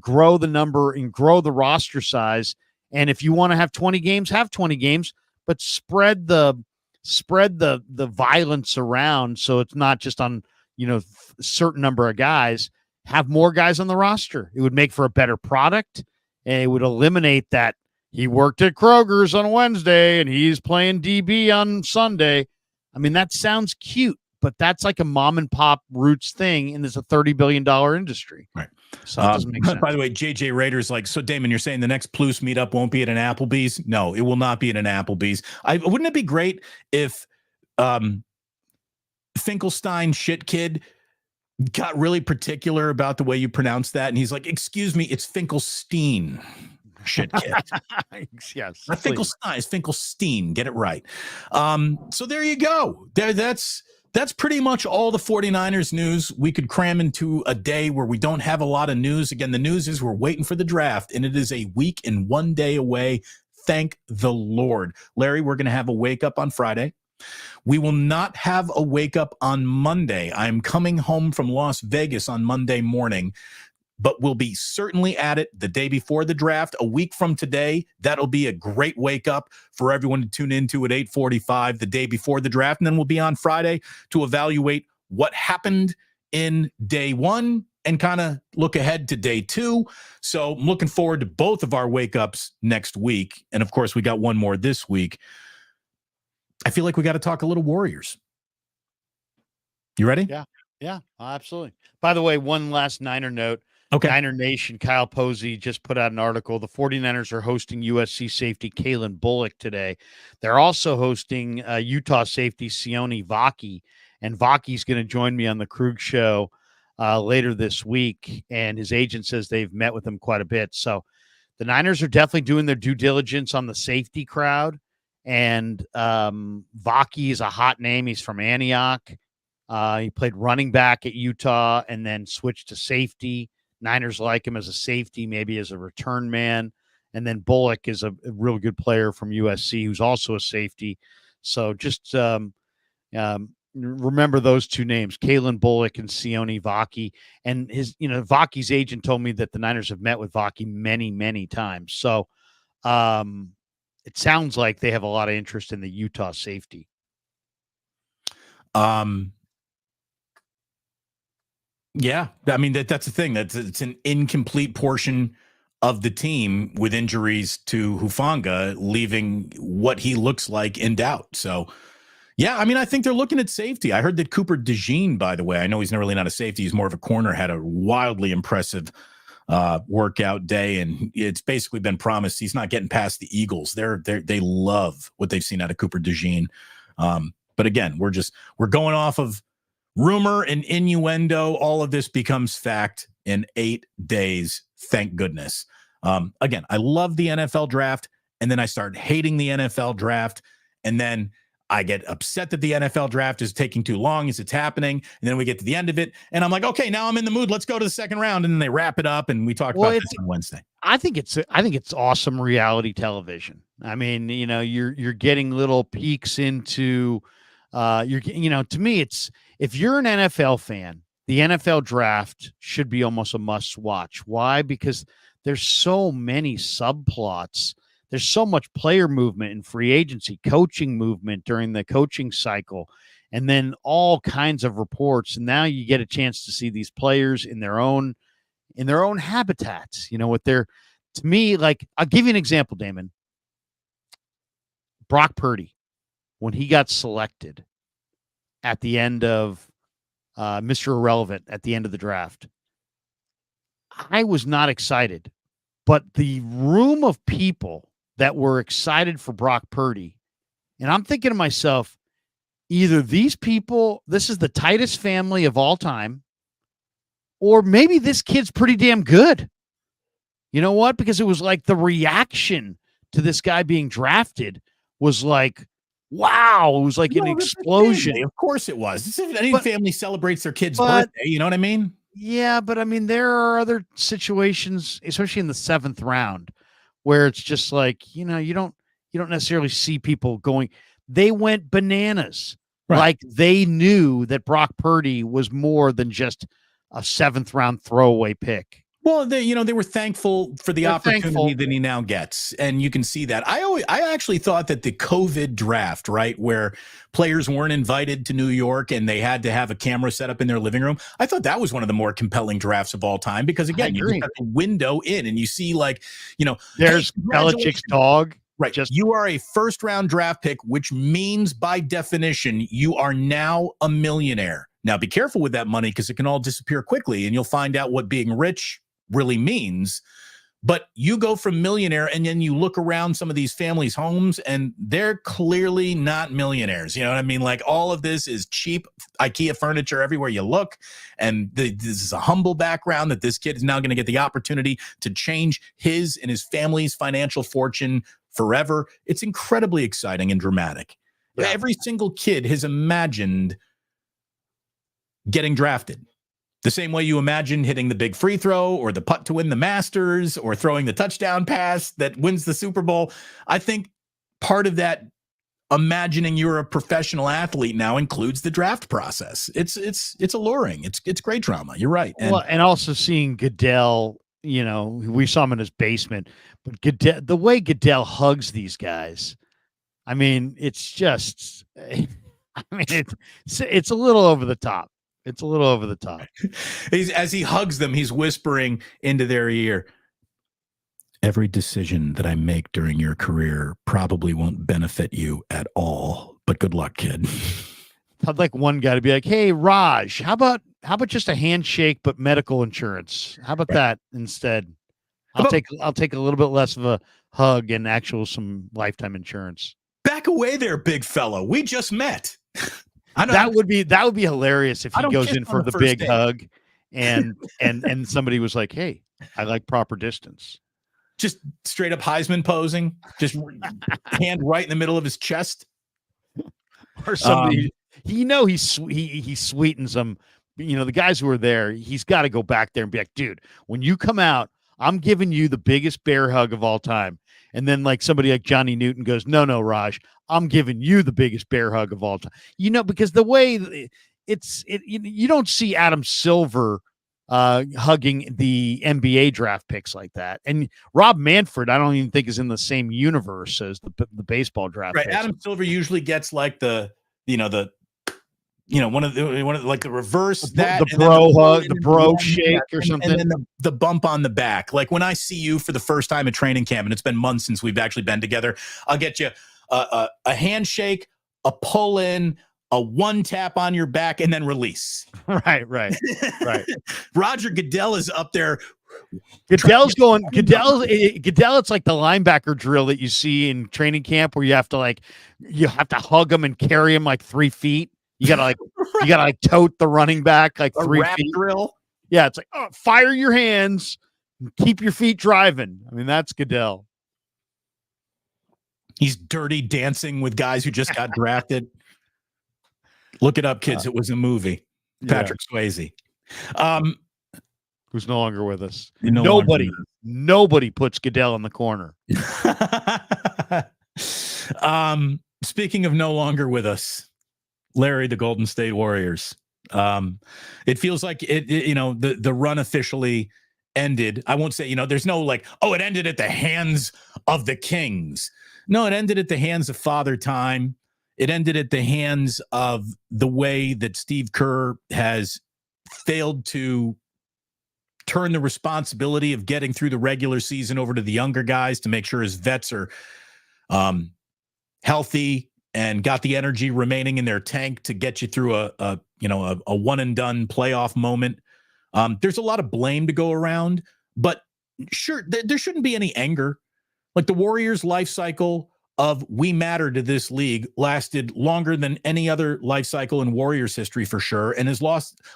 grow the number and grow the roster size. And if you want to have 20 games, have 20 games, but spread the violence around so it's not just on, a certain number of guys. Have more guys on the roster. It would make for a better product, and it would eliminate that he worked at Kroger's on Wednesday and he's playing DB on Sunday. I mean, that sounds cute, but that's like a mom and pop roots thing, and it's a $30 billion industry. Right. So it doesn't make sense. By the way, JJ Rader's like, so Damon, you're saying the next Plus meetup won't be at an Applebee's? No, it will not be at an Applebee's. Wouldn't it be great if Finkelstein shit kid got really particular about the way you pronounce that, and he's like, excuse me, it's Finkelstein shit kid. Yes, not Finkelstein, it's Finkelstein. Get it right. So there you go. That's pretty much all the 49ers news we could cram into a day where we don't have a lot of news. Again, the news is we're waiting for the draft, and it is a week and 1 day away. Thank the Lord. Larry, we're going to have a wake up on Friday. We will not have a wake up on Monday. I'm coming home from Las Vegas on Monday morning, but we'll be certainly at it the day before the draft. A week from today, that'll be a great wake up for everyone to tune into at 8:45 the day before the draft. And then we'll be on Friday to evaluate what happened in day one and kind of look ahead to day two. So I'm looking forward to both of our wake ups next week. And of course, we got one more this week. I feel like we got to talk a little Warriors. You ready? Yeah, absolutely. By the way, one last Niner note. Okay. Niner Nation, Kyle Posey just put out an article. The 49ers are hosting USC safety Kalen Bullock today. They're also hosting Utah safety Sione Vaki, and Vaki's going to join me on the Krug show later this week, and his agent says they've met with him quite a bit. So the Niners are definitely doing their due diligence on the safety crowd, and Vaki is a hot name. He's from Antioch. He played running back at Utah and then switched to safety. Niners like him as a safety, maybe as a return man. And then Bullock is a real good player from USC who's also a safety. So just remember those two names, Kalen Bullock and Sione Vaki. And Vaki's agent told me that the Niners have met with Vaki many, many times. So it sounds like they have a lot of interest in the Utah safety. Yeah, I mean, that's the thing. It's an incomplete portion of the team with injuries to Hufanga, leaving what he looks like in doubt. So, yeah, I mean, I think they're looking at safety. I heard that Cooper DeJean, by the way, I know he's really not a safety. He's more of a corner, had a wildly impressive workout day, and it's basically been promised he's not getting past the Eagles. They love what they've seen out of Cooper DeJean. But again, we're going off of rumor and innuendo. All of this becomes fact in 8 days. Thank goodness. Again, I love the NFL draft, and then I start hating the NFL draft, and then I get upset that the NFL draft is taking too long as it's happening. And then we get to the end of it, and I'm like, okay, now I'm in the mood. Let's go to the second round. And then they wrap it up, and we talked about this on Wednesday. I think it's awesome reality television. I mean, you're getting little peeks into to me, it's, if you're an NFL fan, the NFL draft should be almost a must watch. Why? Because there's so many subplots. There's so much player movement and free agency, coaching movement during the coaching cycle, and then all kinds of reports. And now you get a chance to see these players in their own habitats, to me, like, I'll give you an example, Damon. Brock Purdy, when he got selected at the end of Mr. Irrelevant at the end of the draft, I was not excited, but the room of people that were excited for Brock Purdy, and I'm thinking to myself, either these people, this is the tightest family of all time, or maybe this kid's pretty damn good. You know what? Because it was like the reaction to this guy being drafted was like, wow, it was like an explosion. Of course it was. Any family celebrates their kid's birthday, you know what I mean? Yeah, but I mean, there are other situations, especially in the 7th round, where it's just like, you don't necessarily see people going. they went bananas. Right. Like they knew that Brock Purdy was more than just a 7th round throwaway pick. Well, they were thankful for the opportunity that he now gets, and you can see that. I actually thought that the COVID draft, right, where players weren't invited to New York and they had to have a camera set up in their living room, I thought that was one of the more compelling drafts of all time because again, you just got the window in, and you see there's Belichick's dog. Right. You are a 1st round draft pick, which means by definition, you are now a millionaire. Now, be careful with that money because it can all disappear quickly and you'll find out what being rich really means. But you go from millionaire and then you look around some of these families' homes and they're clearly not millionaires. You know what I mean? Like all of this is cheap IKEA furniture everywhere you look. And this is a humble background that this kid is now going to get the opportunity to change his and his family's financial fortune forever. It's incredibly exciting and dramatic. Yeah. Every single kid has imagined getting drafted the same way you imagine hitting the big free throw or the putt to win the Masters or throwing the touchdown pass that wins the Super Bowl. I think part of that imagining you're a professional athlete now includes the draft process. It's alluring. It's great drama. You're right. And also seeing Goodell, we saw him in his basement, but Goodell, the way Goodell hugs these guys, I mean, it's just, it's a little over the top. It's a little over the top. As he hugs them, he's whispering into their ear, every decision that I make during your career probably won't benefit you at all, but good luck, kid. I'd like one guy to be like, hey, Raj, how about just a handshake, but medical insurance? How about that instead? I'll take a little bit less of a hug and some lifetime insurance. Back away there, big fellow. We just met. That would be hilarious if he goes in for the big hug and somebody was like, hey, I like proper distance. Just straight up Heisman posing, just hand right in the middle of his chest. Or somebody, he sweetens them. The guys who are there, he's got to go back there and be like, dude, when you come out, I'm giving you the biggest bear hug of all time. And then like somebody like Johnny Newton goes, no, Raj, I'm giving you the biggest bear hug of all time. Because the way you don't see Adam Silver hugging the NBA draft picks like that. And Rob Manfred, I don't even think is in the same universe as the baseball draft right. picks. Adam Silver usually gets like one of the like the reverse the bro hug, the bro shake or something, and then the bump on the back. Like when I see you for the first time at training camp, and it's been months since we've actually been together, I'll get you a handshake, a pull in, a one tap on your back, and then release. Right. Roger Goodell is up there. Goodell. It's like the linebacker drill that you see in training camp where you have to hug him and carry him like 3 feet. You gotta tote the running back like 3 feet. Drill. Yeah, it's like fire your hands, and keep your feet driving. I mean, that's Goodell. He's dirty dancing with guys who just got drafted. Look it up, kids. It was a movie. Patrick Swayze. Who's no longer with us. Nobody puts Goodell in the corner. Speaking of no longer with us, Larry, the Golden State Warriors. It feels like the run officially ended. I won't say, there's no like, it ended at the hands of the Kings. No, it ended at the hands of Father Time. It ended at the hands of the way that Steve Kerr has failed to turn the responsibility of getting through the regular season over to the younger guys to make sure his vets are healthy and got the energy remaining in their tank to get you through a one and done playoff moment. There's a lot of blame to go around, but sure, there shouldn't be any anger. Like the Warriors' life cycle of we matter to this league lasted longer than any other life cycle in Warriors history for sure, and has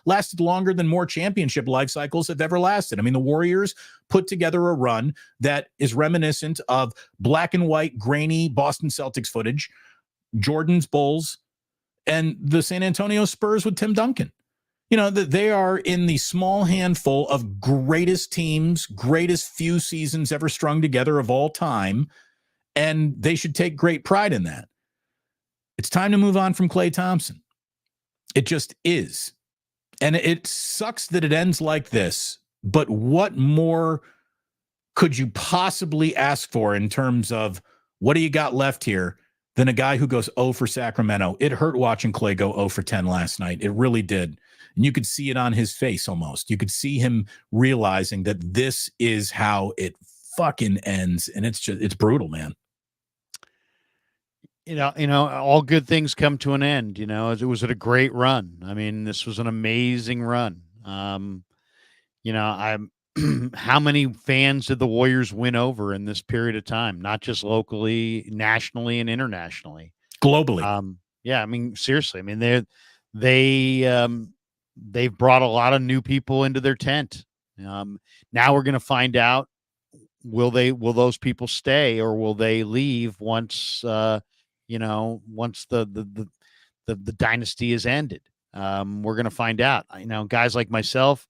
lasted longer than more championship life cycles have ever lasted. I mean, the Warriors put together a run that is reminiscent of black and white, grainy Boston Celtics footage, Jordan's Bulls, and the San Antonio Spurs with Tim Duncan. They are in the small handful of greatest teams, greatest few seasons ever strung together of all time, and they should take great pride in that. It's time to move on from Klay Thompson. It just is. And it sucks that it ends like this, but what more could you possibly ask for in terms of what do you got left here than a guy who goes 0 for Sacramento? It hurt watching Klay go 0 for 10 last night. It really did. And you could see it on his face almost. You could see him realizing that this is how it fucking ends. And it's brutal, man. All good things come to an end. It was a great run. I mean, this was an amazing run. I'm how many fans did the Warriors win over in this period of time? Not just locally, nationally, and internationally, globally. Yeah, I mean, seriously. I mean, they've brought a lot of new people into their tent. Now we're going to find out, will those people stay or will they leave once once the dynasty is ended? We're going to find out. Guys like myself,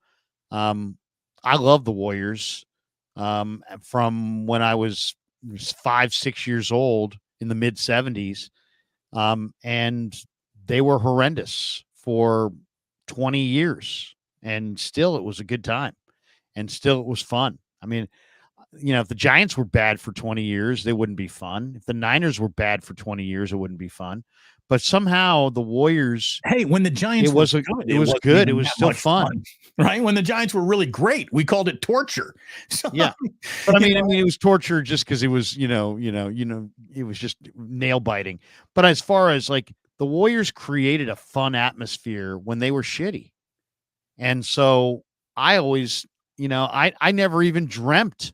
I love the Warriors from when I was 5-6 years old in the mid 70s. And they were horrendous for 20 years, and still it was a good time, and still it was fun. I mean, if the Giants were bad for 20 years, they wouldn't be fun. If the Niners were bad for 20 years, it wouldn't be fun. But somehow the Warriors, hey, when the Giants it was good. It was still fun, right? When the Giants were really great, we called it torture. So, yeah, but I mean, it was torture just because it was, it was just nail biting. But as far as like the Warriors created a fun atmosphere when they were shitty, and so I always, I never even dreamt.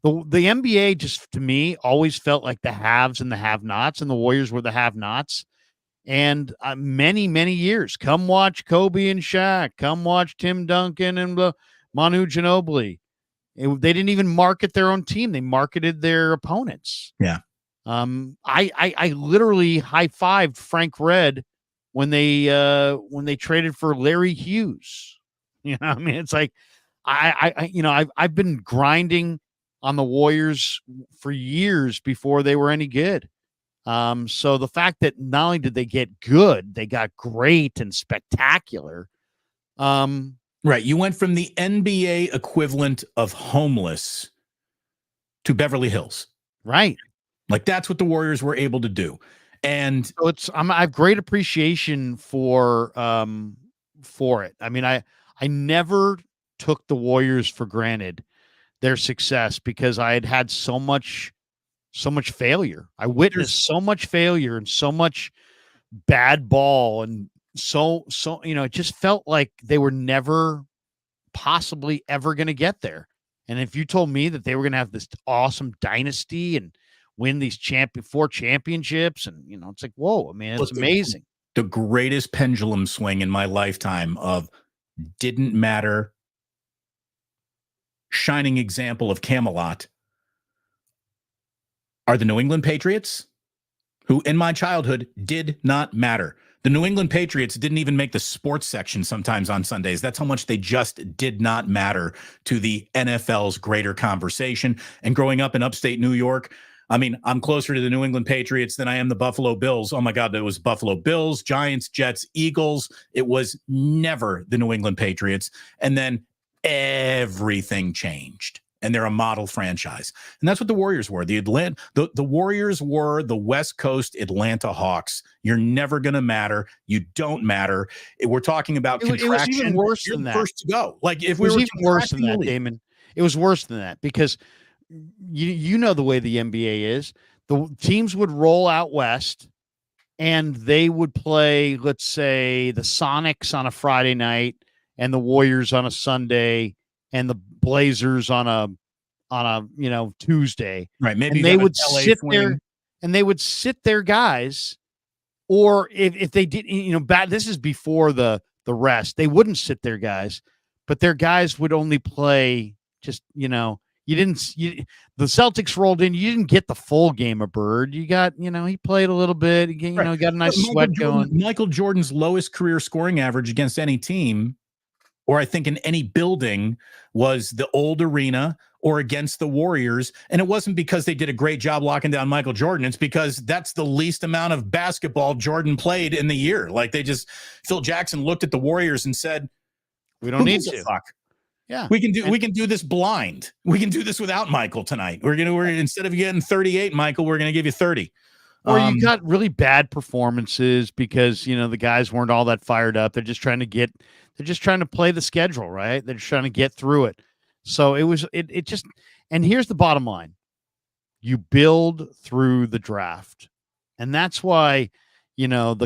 The NBA just, to me, always felt like the haves and the have-nots, and the Warriors were the have-nots. And many, many years, come watch Kobe and Shaq, come watch Tim Duncan and Manu Ginobili. They didn't even market their own team; they marketed their opponents. Yeah. I literally high-fived Frank Red when they traded for Larry Hughes. I mean, it's like I've been grinding on the Warriors for years before they were any good. So the fact that not only did they get good, they got great and spectacular. Right. You went from the NBA equivalent of homeless to Beverly Hills. Right. Like that's what the Warriors were able to do. And so I have great appreciation for it. I mean, I never took the Warriors for granted, their success, because I had so much failure. I witnessed so much failure and so much bad ball. And so, it just felt like they were never possibly ever going to get there. And if you told me that they were going to have this awesome dynasty and win these 4 championships, and, it's like, whoa, I mean, it's amazing. The greatest pendulum swing in my lifetime of didn't matter, shining example of Camelot, are the New England Patriots, who in my childhood did not matter. The New England Patriots didn't even make the sports section sometimes on Sundays. That's how much they just did not matter to the NFL's greater conversation. And growing up in upstate New York, I mean, I'm closer to the New England Patriots than I am the Buffalo Bills. Oh my God, it was Buffalo Bills, Giants, Jets, Eagles. It was never the New England Patriots. And then everything changed. And they're a model franchise. And that's what the Warriors were. The Warriors were the West Coast Atlanta Hawks. You're never going to matter. You don't matter. We're talking about contraction. It was even worse than that. First to go. Like if we were even worse than that, Damon. It was worse than that because you know the way the NBA is. The teams would roll out west and they would play, let's say, the Sonics on a Friday night and the Warriors on a Sunday and the Blazers on a Tuesday. Right. Maybe and they would sit there and they would sit their guys, or if they did, this is before the rest, they wouldn't sit their guys, but their guys would only play just, the Celtics rolled in. You didn't get the full game of Bird. You got, he played a little bit, got a nice sweat going. Michael Jordan's lowest career scoring average against any team or I think in any building was the old arena or against the Warriors. And it wasn't because they did a great job locking down Michael Jordan. It's because that's the least amount of basketball Jordan played in the year. Like Phil Jackson looked at the Warriors and said, we don't need to. Fuck? Yeah. We can do this blind. We can do this without Michael tonight. We're instead of getting 38, Michael, we're going to give you 30. Or you got really bad performances because, the guys weren't all that fired up. They're just trying to play the schedule, right? They're just trying to get through it. So and here's the bottom line. You build through the draft. And that's why, the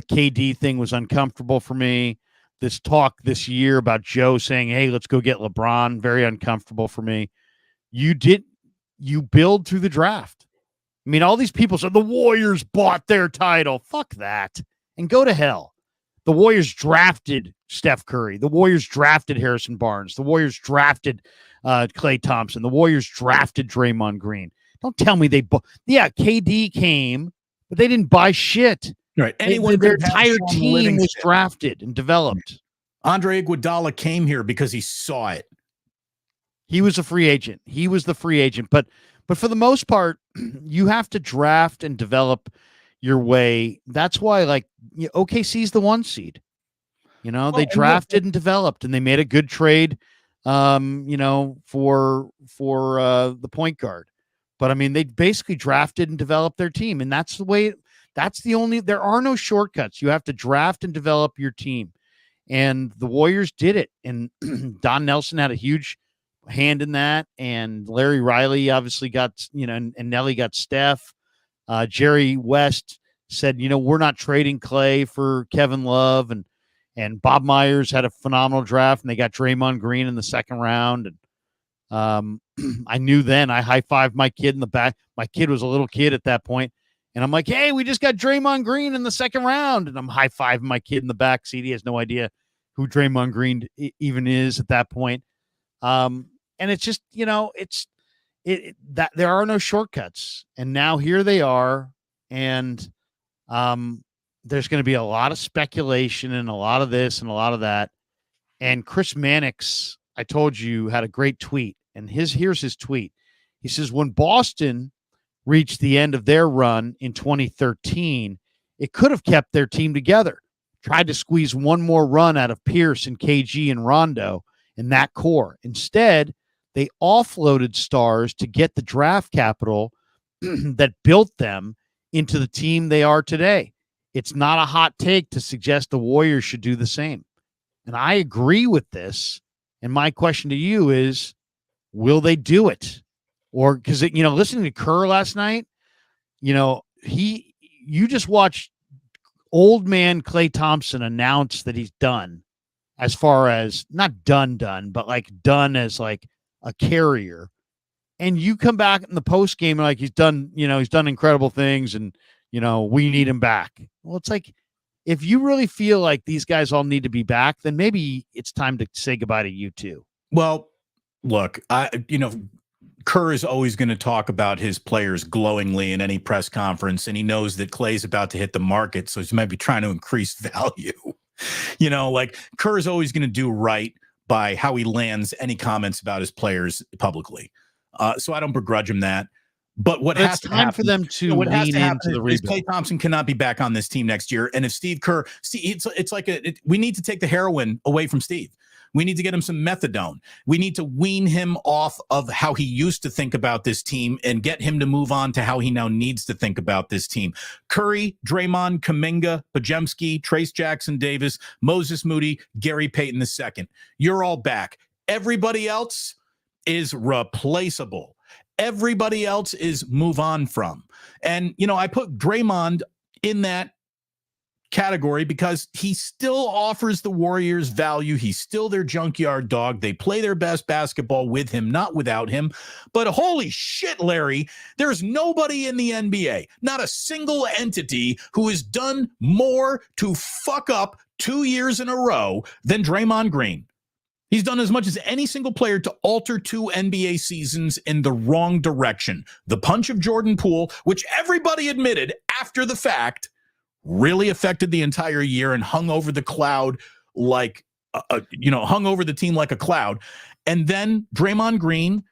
KD thing was uncomfortable for me. This talk this year about Joe saying, hey, let's go get LeBron, very uncomfortable for me. You build through the draft. I mean, all these people said the Warriors bought their title. Fuck that. And go to hell. The Warriors drafted Steph Curry. The Warriors drafted Harrison Barnes. The Warriors drafted Klay Thompson. The Warriors drafted Draymond Green. Don't tell me they bought. Yeah, KD came, but they didn't buy shit. Right. Their entire team was drafted and developed. Andre Iguodala came here because he saw it. He was a free agent. He was the free agent. But for the most part, you have to draft and develop your way. That's why, OKC's the 1 seed. They drafted and developed, and they made a good trade, for the point guard. But I mean, they basically drafted and developed their team, and that's the way. There are no shortcuts. You have to draft and develop your team. And the Warriors did it. And Don Nelson had a huge hand in that. And Larry Riley obviously got, and Nelly got Steph. Jerry West said, we're not trading Klay for Kevin Love. And Bob Myers had a phenomenal draft, and they got Draymond Green in the second round. And I knew then I high-fived my kid in the back. My kid was a little kid at that point. And I'm like, hey, we just got Draymond Green in the second round. And I'm high-fiving my kid in the back seat. He has no idea who Draymond Green even is at that point. And it's just, that there are no shortcuts. And now here they are. And there's going to be a lot of speculation and a lot of this and a lot of that. And Chris Mannix, I told you, had a great tweet. And here's his tweet. He says, when Boston reached the end of their run in 2013, it could have kept their team together, tried to squeeze one more run out of Pierce and KG and Rondo in that core. Instead, they offloaded stars to get the draft capital that built them into the team they are today. It's not a hot take to suggest the Warriors should do the same. And I agree with this. And my question to you is, will they do it? Or because, listening to Kerr last night, you just watched old man Klay Thompson announce that he's done, as far as not done, but done as a carrier. And you come back in the post game and he's done incredible things, and we need him back. Well, it's if you really feel like these guys all need to be back, then maybe it's time to say goodbye to you too. Well, look, Kerr is always going to talk about his players glowingly in any press conference, and he knows that Klay's about to hit the market, so he might be trying to increase value. Kerr is always going to do right by how he lands any comments about his players publicly. So I don't begrudge him that. But what has to happen for them to lean into the rebuild. Klay Thompson cannot be back on this team next year. And if Steve Kerr, we need to take the heroin away from Steve. We need to get him some methadone. We need to wean him off of how he used to think about this team and get him to move on to how he now needs to think about this team. Curry, Draymond, Kuminga, Podziemski, Trace Jackson Davis, Moses Moody, Gary Payton II. You're all back. Everybody else is replaceable. Everybody else is move on from. And, I put Draymond in that category because he still offers the Warriors value. He's still their junkyard dog. They play their best basketball with him, not without him. But holy shit, Larry, there's nobody in the NBA, not a single entity, who has done more to fuck up 2 years in a row than Draymond Green. He's done as much as any single player to alter 2 NBA seasons in the wrong direction. The punch of Jordan Poole, which everybody admitted after the fact, really affected the entire year and hung over the cloud like hung over the team like a cloud. And then Draymond Green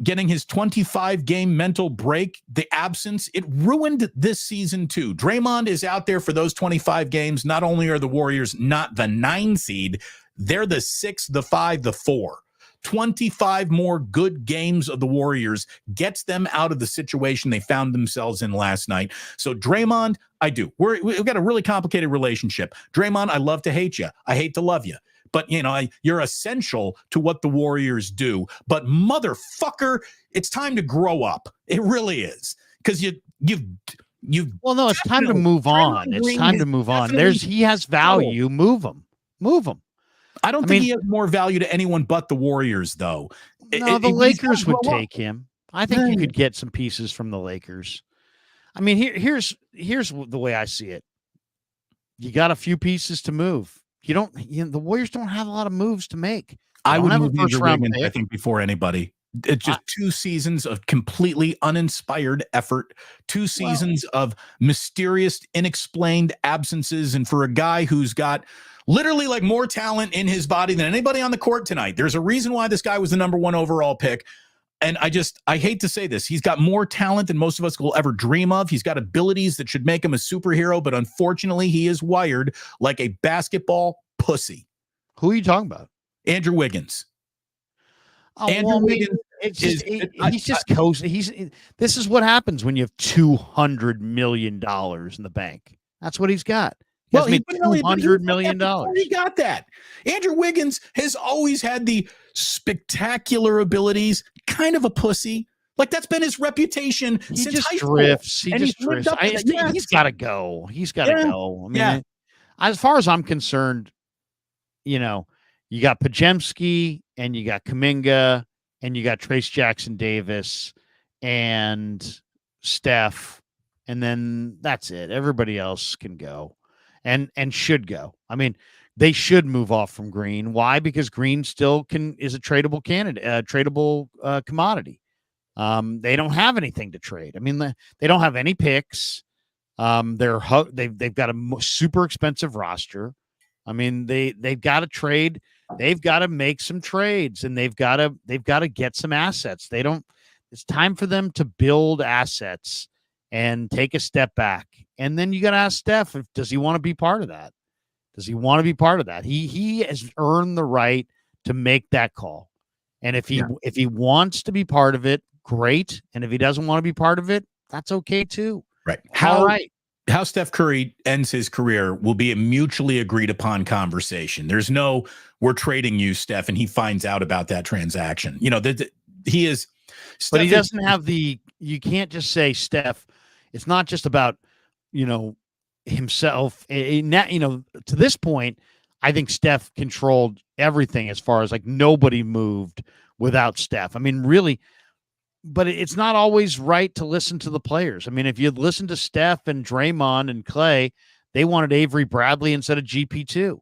getting his 25-game mental break, the absence, it ruined this season too. Draymond is out there for those 25 games. Not only are the Warriors not the 9 seed, they're the 6, the 5, the 4. 25 more good games of the Warriors gets them out of the situation they found themselves in last night. So Draymond, I do. We've got a really complicated relationship. Draymond, I love to hate you. I hate to love you. But, you're essential to what the Warriors do. But motherfucker, it's time to grow up. It really is. Because you've well, no, it's time to move on. It's time to move on. He has value. Move him. I don't think he has more value to anyone but the Warriors, though. No, the Lakers would take him. I think you could get some pieces from the Lakers. I mean, here's the way I see it. You got a few pieces to move. The Warriors don't have a lot of moves to make. I would move Andrew Wiggins, I think, before anybody. It's just 2 seasons of completely uninspired effort, 2 seasons of mysterious, inexplained absences. And for a guy who's got literally like more talent in his body than anybody on the court tonight, there's a reason why this guy was the number 1 overall pick. And I hate to say this, he's got more talent than most of us will ever dream of. He's got abilities that should make him a superhero, but unfortunately, he is wired like a basketball pussy. Who are you talking about? Andrew Wiggins. Oh, Andrew Wiggins. He's just coasting. This is what happens when you have $200 million in the bank. That's what he's got. Well, he $200 million. He got that. Andrew Wiggins has always had the spectacular abilities, kind of a pussy. Like, that's been his reputation since high school. He just drifts. He's got to go. I mean, as far as I'm concerned, you got Pajemski and you got Kuminga and you got Trace Jackson Davis and Steph, and then that's it. Everybody else can go. And should go. I mean, they should move off from Green. Why? Because Green still is a tradable candidate, tradable commodity. They don't have anything to trade. I mean, they don't have any picks. They've got a super expensive roster. I mean, they've got to trade. They've got to make some trades, and they've got to get some assets. It's time for them to build assets and take a step back. And then you got to ask Steph, does he want to be part of that? He has earned the right to make that call. And if he wants to be part of it, great. And if he doesn't want to be part of it, that's okay too. Right. How Steph Curry ends his career will be a mutually agreed upon conversation. There's no, we're trading you, Steph, and he finds out about that transaction. He is. But he doesn't have you can't just say Steph. It's not just about, himself. To this point, I think Steph controlled everything as far as like nobody moved without Steph. I mean, really, but it's not always right to listen to the players. I mean, if you listen to Steph and Draymond and Clay, they wanted Avery Bradley instead of GP2.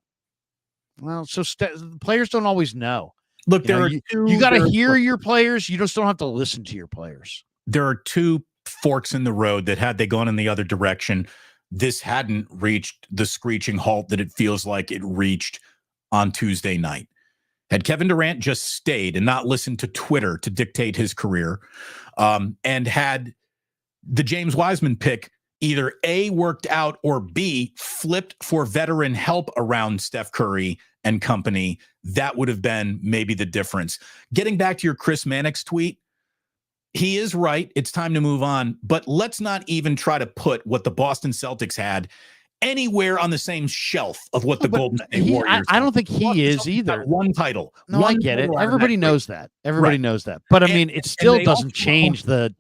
Well, so the players don't always know. Look, you got to hear your players. You just don't have to listen to your players. There are 2 forks in the road that had they gone in the other direction, this hadn't reached the screeching halt that it feels like it reached on Tuesday night. Had Kevin Durant just stayed and not listened to Twitter to dictate his career, and had the James Wiseman pick either A, worked out, or B, flipped for veteran help around Steph Curry and company, that would have been maybe the difference. Getting back to your Chris Mannix tweet, he is right. It's time to move on. But let's not even try to put what the Boston Celtics had anywhere on the same shelf of what the Golden State Warriors. I don't think he is either. One title. No, I get it. Everybody knows that. Everybody knows that. But I mean, it still doesn't change the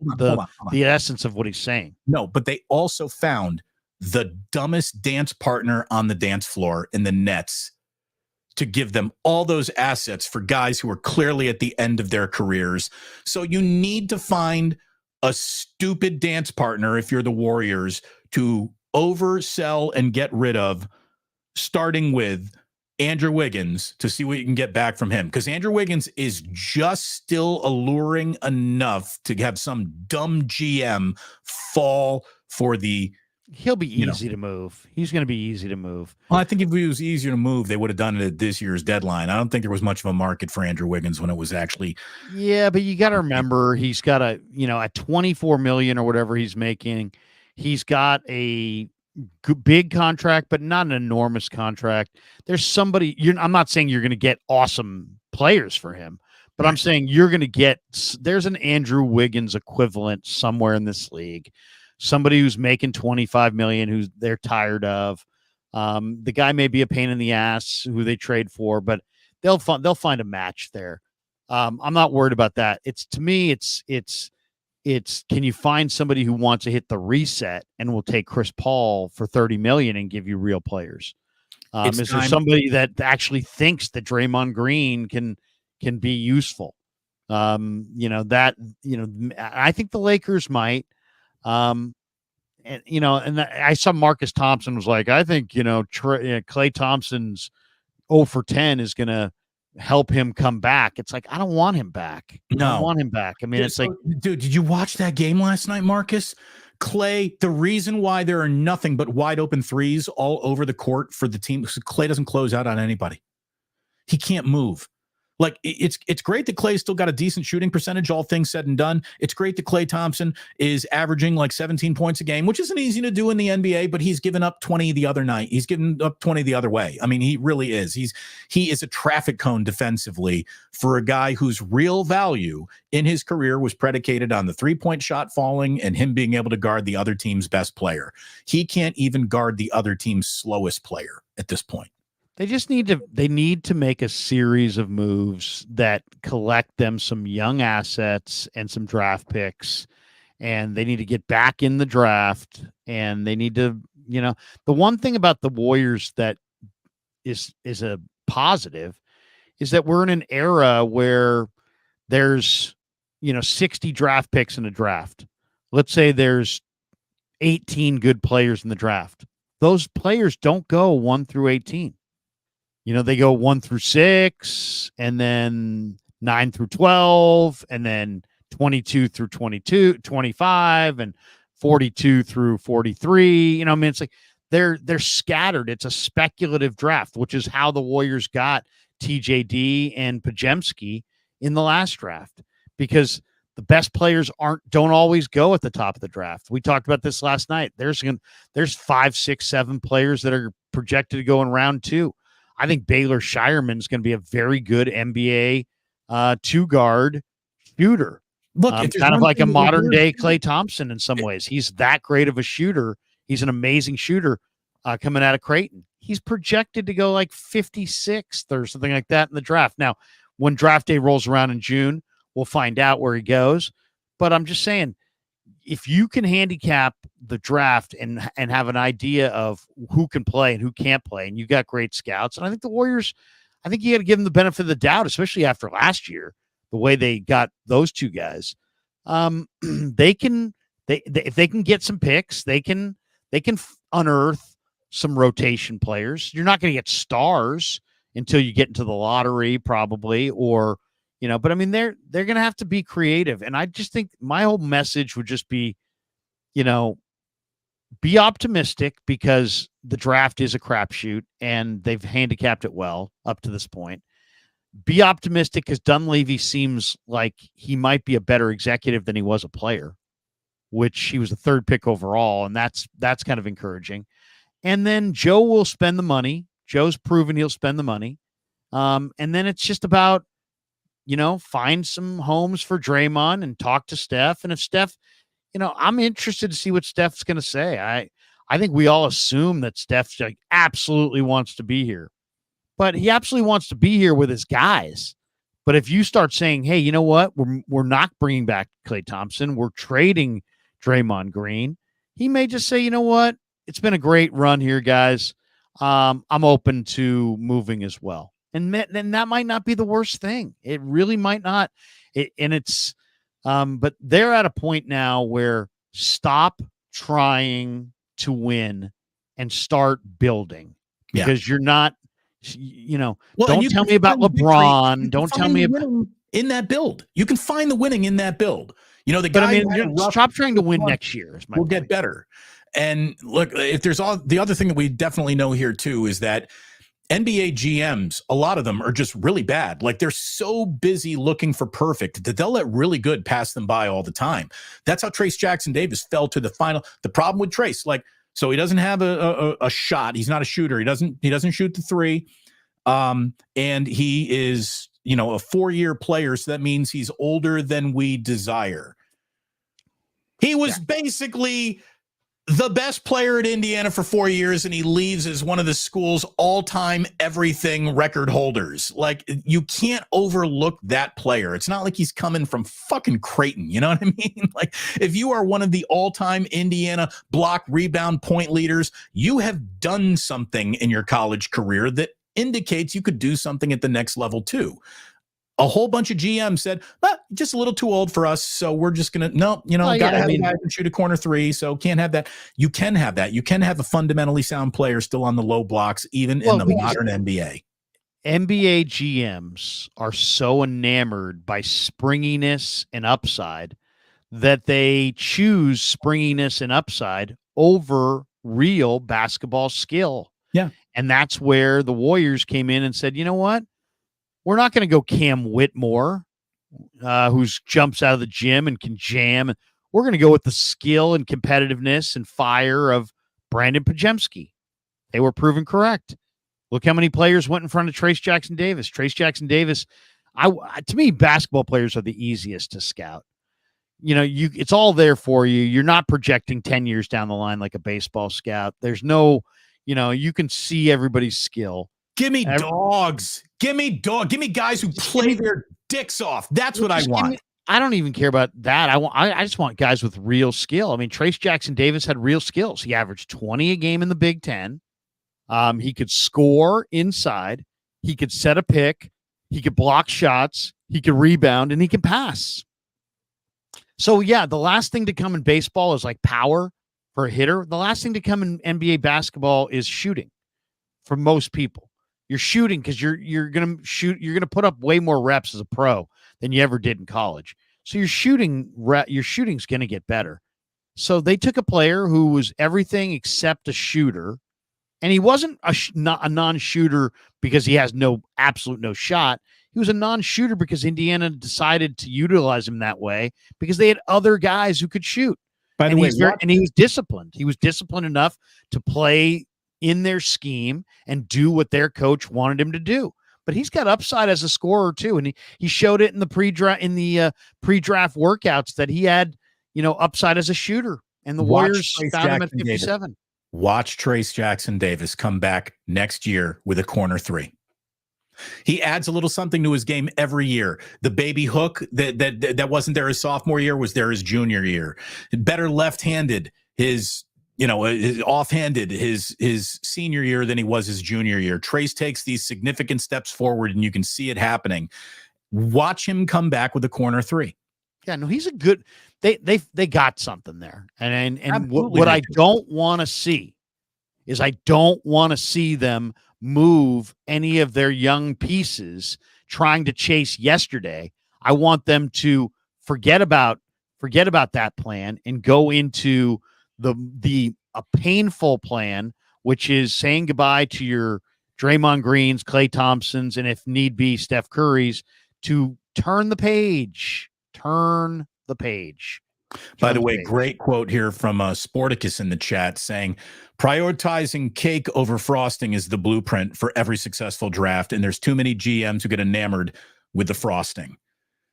essence of what he's saying. No, but they also found the dumbest dance partner on the dance floor in the Nets to give them all those assets for guys who are clearly at the end of their careers. So you need to find a stupid dance partner if you're the Warriors to oversell and get rid of, starting with Andrew Wiggins, to see what you can get back from him. Because Andrew Wiggins is just still alluring enough to have some dumb GM fall for the He'll be easy to move. He's going to be easy to move. Well, I think if he was easier to move, they would have done it at this year's deadline. I don't think there was much of a market for Andrew Wiggins when it was actually. Yeah, but you got to remember he's got at 24 million or whatever he's making. He's got a big contract, but not an enormous contract. There's somebody. I'm not saying you're going to get awesome players for him, but I'm saying you're going to get. There's an Andrew Wiggins equivalent somewhere in this league. Somebody who's making 25 million, who they're tired of. The guy may be a pain in the ass who they trade for, but they'll find a match there. I'm not worried about that. To me, it's can you find somebody who wants to hit the reset and will take Chris Paul for 30 million and give you real players? Is there somebody that actually thinks that Draymond Green can be useful? I think the Lakers might. And I saw Marcus Thompson was like, I think, Klay Thompson's 0 for 10 is going to help him come back. It's like, I don't want him back. I don't want him back. I mean, dude, did you watch that game last night, Marcus? Klay, the reason why there are nothing but wide open threes all over the court for the team, Klay doesn't close out on anybody. He can't move. Like, it's great that Klay's still got a decent shooting percentage, all things said and done. It's great that Klay Thompson is averaging like 17 points a game, which isn't easy to do in the NBA, but he's given up 20 the other night. He's given up 20 the other way. I mean, he really is. He is a traffic cone defensively for a guy whose real value in his career was predicated on the three-point shot falling and him being able to guard the other team's best player. He can't even guard the other team's slowest player at this point. They need to make a series of moves that collect them some young assets and some draft picks, and they need to get back in the draft, and they need to, the one thing about the Warriors that is a positive is that we're in an era where there's, 60 draft picks in a draft. Let's say there's 18 good players in the draft. Those players don't go 1 through 18. They go 1 through 6, and then 9 through 12, and then 22 through 25, and 42 through 43. It's like they're scattered. It's a speculative draft, which is how the Warriors got TJD and Podziemski in the last draft, because the best players don't always go at the top of the draft. We talked about this last night. There's 5, 6, 7 players that are projected to go in round 2. I think Baylor Shireman is going to be a very good NBA 2-guard shooter. Look, kind of like a modern day Klay Thompson in some ways. He's that great of a shooter. He's an amazing shooter coming out of Creighton. He's projected to go like 56th or something like that in the draft. Now, when draft day rolls around in June, we'll find out where he goes. But I'm just saying, if you can handicap the draft and have an idea of who can play and who can't play, and you got great scouts, and I think the Warriors, I think you got to give them the benefit of the doubt, especially after last year, the way they got those two guys. If they can get some picks, they can unearth some rotation players. You're not going to get stars until you get into the lottery, probably, or but I mean, they're going to have to be creative. And I just think my whole message would just be, be optimistic, because the draft is a crapshoot and they've handicapped it well up to this point. Be optimistic, because Dunleavy seems like he might be a better executive than he was a player, which he was the 3rd pick overall. And that's kind of encouraging. And then Joe will spend the money. Joe's proven he'll spend the money. And then it's just about, find some homes for Draymond and talk to Steph. And if Steph, I'm interested to see what Steph's going to say. I think we all assume that Steph absolutely wants to be here, but he absolutely wants to be here with his guys. But if you start saying, hey, you know what, we're not bringing back Klay Thompson, we're trading Draymond Green, he may just say, you know what, it's been a great run here, guys. I'm open to moving as well. And that might not be the worst thing. It really might not. But they're at a point now where stop trying to win and start building, because you're not, don't tell me about LeBron. Don't tell me about in that build. You can find the winning in that build. The guy. Stop trying to win next year. We'll get better. And look, if there's the other thing that we definitely know here too is that NBA GMs, a lot of them are just really bad. Like they're so busy looking for perfect that they'll let really good pass them by all the time. That's how Trace Jackson Davis fell to the final. The problem with Trace, like, so he doesn't have a shot. He's not a shooter. He doesn't shoot the three. And he is, a 4-year player. So that means he's older than we desire. He was basically the best player at Indiana for 4 years, and he leaves as one of the school's all-time everything record holders. Like, you can't overlook that player. It's not like he's coming from fucking Creighton. You know what I mean? Like, if you are one of the all-time Indiana block, rebound, point leaders, you have done something in your college career that indicates you could do something at the next level too. A whole bunch of GMs said, just a little too old for us, so we're just going to, gotta have a guy who can shoot a corner three, so can't have that. You can have that. You can have a fundamentally sound player still on the low blocks, even in the modern NBA. NBA GMs are so enamored by springiness and upside that they choose springiness and upside over real basketball skill. Yeah. And that's where the Warriors came in and said, you know what? We're not going to go Cam Whitmore, who jumps out of the gym and can jam. We're going to go with the skill and competitiveness and fire of Brandon Pajemski. They were proven correct. Look how many players went in front of Trace Jackson Davis. Trace Jackson Davis, to me, basketball players are the easiest to scout. It's all there for you. You're not projecting 10 years down the line like a baseball scout. There's no, you can see everybody's skill. Give me dogs. Give me guys who play their dicks off. That's what I want. I don't even care about that. I just want guys with real skill. I mean, Trace Jackson Davis had real skills. He averaged 20 a game in the Big Ten. He could score inside. He could set a pick. He could block shots. He could rebound, and he can pass. So, yeah, the last thing to come in baseball is like power for a hitter. The last thing to come in NBA basketball is shooting for most people. You're shooting because you're going to shoot. You're going to put up way more reps as a pro than you ever did in college. So your shooting's going to get better. So they took a player who was everything except a shooter, and he wasn't a non-shooter because he has no shot. He was a non-shooter because Indiana decided to utilize him that way because they had other guys who could shoot. By the way, he was disciplined. He was disciplined enough to play in their scheme and do what their coach wanted him to do. But he's got upside as a scorer too, and he showed it in the pre-draft workouts that he had, upside as a shooter. And the Warriors found him at 57. Watch Trace Jackson Davis come back next year with a corner three. He adds a little something to his game every year. The baby hook that wasn't there his sophomore year was there his junior year. Better left-handed, his offhanded his senior year than he was his junior year. Trace takes these significant steps forward, and you can see it happening. Watch him come back with a corner three. Yeah, no, he's a good. They got something there, and what I don't want to see is I don't want to see them move any of their young pieces trying to chase yesterday. I want them to forget about that plan and go into a painful plan, which is saying goodbye to your Draymond Greens, Klay Thompsons, and if need be, Steph Curry's, to turn the page. By the way, great quote here from Sporticus in the chat saying, prioritizing cake over frosting is the blueprint for every successful draft, and there's too many GMs who get enamored with the frosting.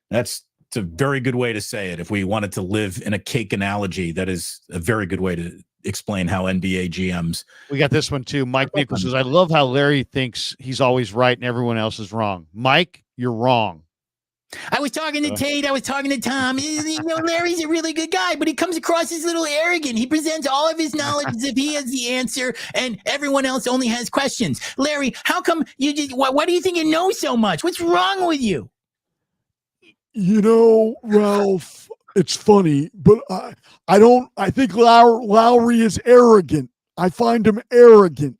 It's a very good way to say it. If we wanted to live in a cake analogy, that is a very good way to explain how NBA GMs. We got this one too. Mike Nichols says, I love how Larry thinks he's always right and everyone else is wrong. Mike, you're wrong. I was talking to Tate. I was talking to Tom. Larry's a really good guy, but he comes across as a little arrogant. He presents all of his knowledge as if he has the answer, and everyone else only has questions. Larry, how come you just? Why do you think you know so much? What's wrong with you? Ralph, it's funny, but I think Lowry is arrogant. I find him arrogant.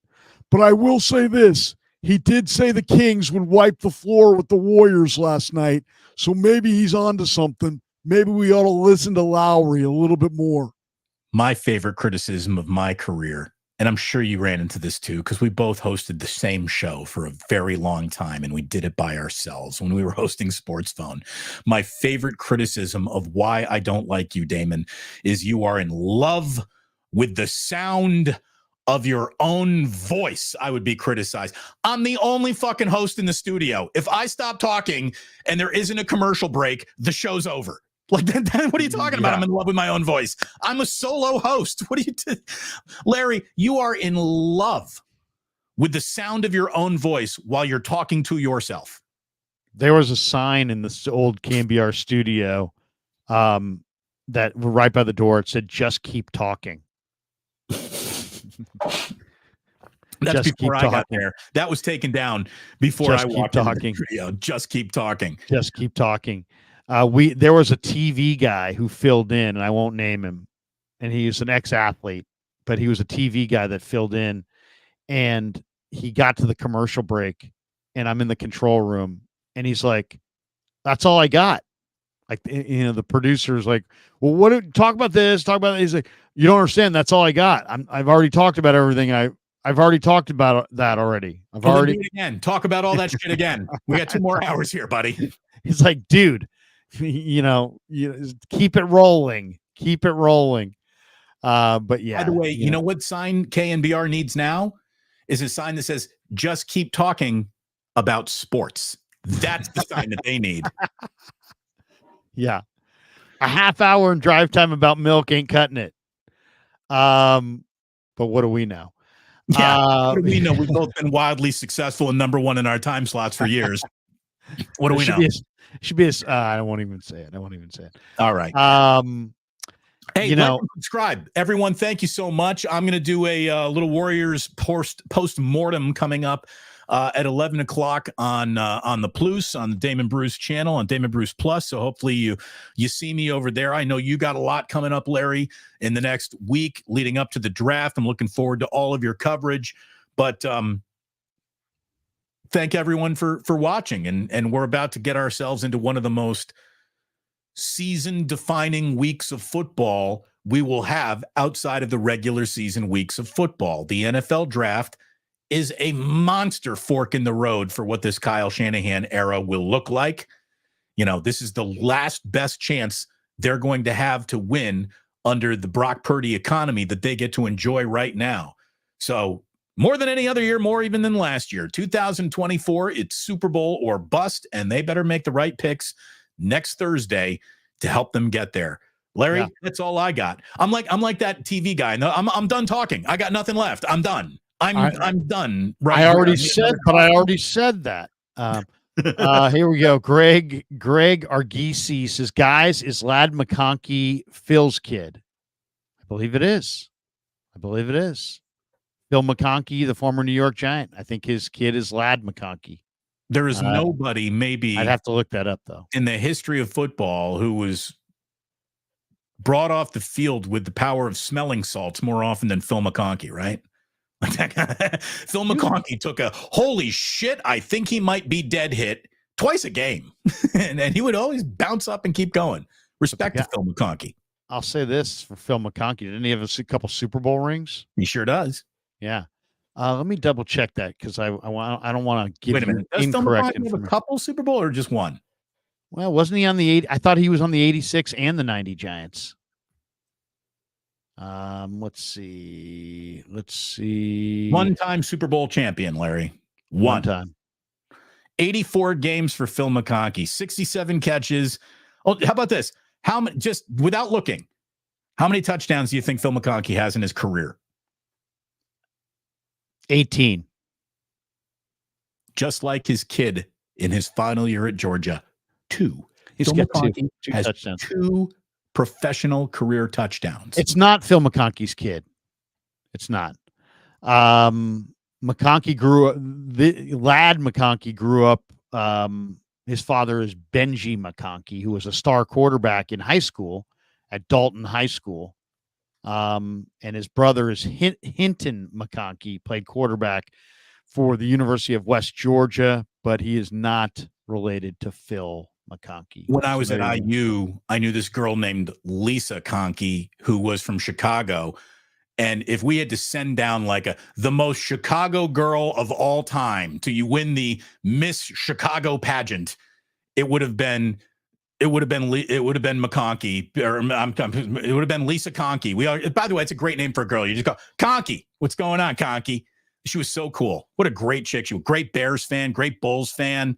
But I will say this. He did say the Kings would wipe the floor with the Warriors last night, so maybe he's on to something. Maybe we ought to listen to Lowry a little bit more. my favorite criticism of my career, and I'm sure you ran into this too, because we both hosted the same show for a very long time, and we did it by ourselves when we were hosting Sports Phone. My favorite criticism of why I don't like you, Damon, is you are in love with the sound of your own voice. I would be criticized. I'm the only fucking host in the studio. If I stop talking and there isn't a commercial break, the show's over. Like, what are you talking about? I'm in love with my own voice. I'm a solo host. What are you Larry, you are in love with the sound of your own voice while you're talking to yourself. There was a sign in this old KMBR studio that right by the door. It said, "Just keep talking." That's before I got there. That was taken down before I walked into the studio. Just keep talking. Just keep talking. There was a TV guy who filled in, and I won't name him, and he's an ex-athlete, but he was a TV guy that filled in, and he got to the commercial break, and I'm in the control room, and he's like, "That's all I got." Like, the producer's like, "Well, talk about this, talk about that." He's like, "You don't understand. That's all I got. I've already talked about everything. I've already talked about that already. I've already do it again. Talk about all that shit again. We got 2 more hours here, buddy." He's like, "Dude, keep it rolling, keep it rolling." But yeah. By the way, you know what sign KNBR needs now is a sign that says, "Just keep talking about sports." That's the sign that they need. Yeah. A half hour and drive time about milk ain't cutting it. But what do we know? Yeah, what do we know? We've both been wildly successful and number 1 in our time slots for years. What do we know? Should be I won't even say it. All right. Hey, like and subscribe. Everyone, thank you so much. I'm going to do a little Warriors post-mortem coming up at 11 o'clock on the Plus, on the Damon Bruce channel, on Damon Bruce Plus. So hopefully you see me over there. I know you got a lot coming up, Larry, in the next week leading up to the draft. I'm looking forward to all of your coverage. But thank everyone for watching. And we're about to get ourselves into one of the most season-defining weeks of football we will have outside of the regular season weeks of football. The NFL draft is a monster fork in the road for what this Kyle Shanahan era will look like. This is the last best chance they're going to have to win under the Brock Purdy economy that they get to enjoy right now. So more than any other year, more even than last year, 2024, it's Super Bowl or bust, and they better make the right picks next Thursday to help them get there. Larry, That's all I got. I'm like that TV guy. No, I'm done talking. I got nothing left. I'm done. I'm done. Right. I already said that. Here we go. Greg Argisi says, "Guys, is Ladd McConkey Phil's kid?" I believe it is. Phil McConkey, the former New York Giant. I think his kid is Ladd McConkey. There is nobody, maybe I'd have to look that up though, in the history of football who was brought off the field with the power of smelling salts more often than Phil McConkey, right? Like that guy. Phil McConkey took a holy shit, I think he might be dead hit twice a game. and he would always bounce up and keep going. Respect to Phil McConkey. I'll say this for Phil McConkey. Didn't he have a couple Super Bowl rings? He sure does. Yeah. Let me double check that because I don't want to give Wait a minute. Does incorrect Phil McConkey have a couple Super Bowl or just one? Well, wasn't he on the 80? I thought he was on the 86 and the 90 Giants. Let's see. One-time Super Bowl champion, Larry. One time. 84 games for Phil McConkey, 67 catches. Oh, how about this? How many, just without looking, how many touchdowns do you think Phil McConkey has in his career? 18. Just like his kid in his final year at Georgia, 2. He's Phil got McConkey two has touchdowns. 2 professional career touchdowns. It's not Phil McConkey's kid. It's not. McConkey grew up. Ladd McConkey grew up. His father is Benji McConkey, who was a star quarterback in high school at Dalton High School. And his brother is Hinton McConkey, played quarterback for the University of West Georgia, but he is not related to Phil McConkey. When I was So at there you go. IU, I knew this girl named Lisa Conkey who was from Chicago. And if we had to send down like the most Chicago girl of all time to you win the Miss Chicago pageant, it would have been McConkey, or it would have been Lisa Conkey. By the way, it's a great name for a girl. You just go Conkey. What's going on, Conkey? She was so cool. What a great chick. She was a great Bears fan, great Bulls fan.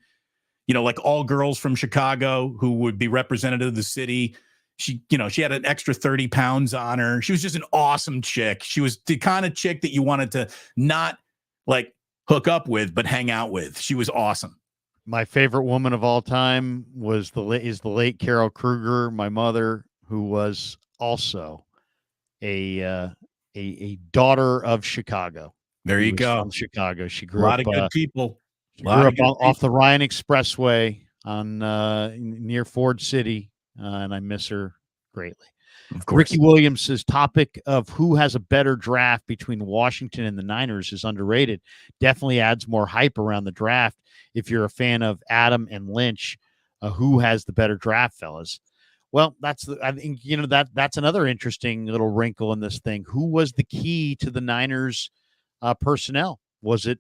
You know, like all girls from Chicago who would be representative of the city. She had an extra 30 pounds on her. She was just an awesome chick. She was the kind of chick that you wanted to not like hook up with, but hang out with. She was awesome. My favorite woman of all time is the late Carol Kruger, my mother, who was also a daughter of Chicago. There you go. From Chicago. She grew A lot up, of good people. She grew up off the Ryan Expressway on near Ford City, and I miss her greatly. Of course. Ricky Williams' topic of who has a better draft between Washington and the Niners is underrated. Definitely adds more hype around the draft. If you're a fan of Adam and Lynch, who has the better draft, fellas? Well, I think that's another interesting little wrinkle in this thing. Who was the key to the Niners personnel? Is it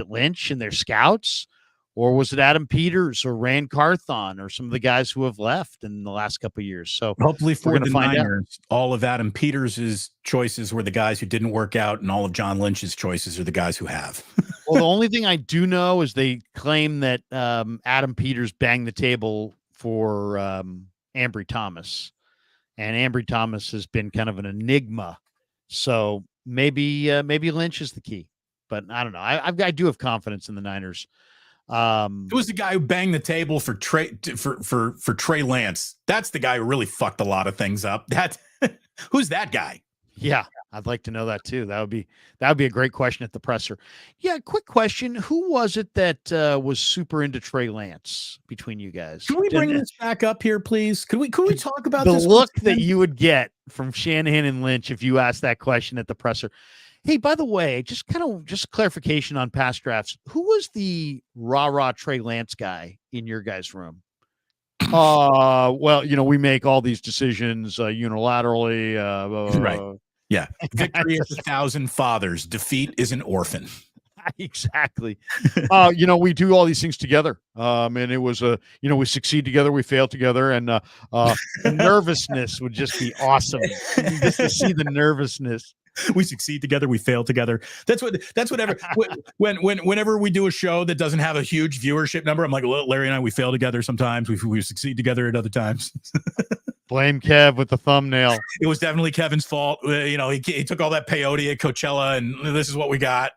Lynch and their scouts, or was it Adam Peters or Rand Carthon or some of the guys who have left in the last couple of years? So hopefully for the Niners, out. all of Adam Peters' choices were the guys who didn't work out, and all of John Lynch's choices are the guys who have. Well, the only thing I do know is they claim that Adam Peters banged the table for Ambry Thomas, and Ambry Thomas has been kind of an enigma. So maybe Lynch is the key, but I don't know. I do have confidence in the Niners. It was the guy who banged the table for Trey Lance. That's the guy who really fucked a lot of things up. Who's that guy? Yeah, I'd like to know that too. That would be a great question at the presser. Yeah, quick question: who was it that was super into Trey Lance between you guys? Can we bring this back up here, please? Could we talk about the this look that you would get from Shanahan and Lynch if you asked that question at the presser? Hey, by the way, just clarification on past drafts. Who was the rah-rah Trey Lance guy in your guys' room? Well, we make all these decisions unilaterally. Right. Yeah. Victory is 1,000 fathers. Defeat is an orphan. Exactly. We do all these things together. And it was we succeed together, we fail together, and the nervousness would just be awesome. Just to see the nervousness. We succeed together, we fail together. That's whatever. Whenever we do a show that doesn't have a huge viewership number, I'm like, well, Larry and I, we fail together sometimes. We succeed together at other times. Blame Kev with the thumbnail. It was definitely Kevin's fault. He took all that peyote at Coachella, and this is what we got.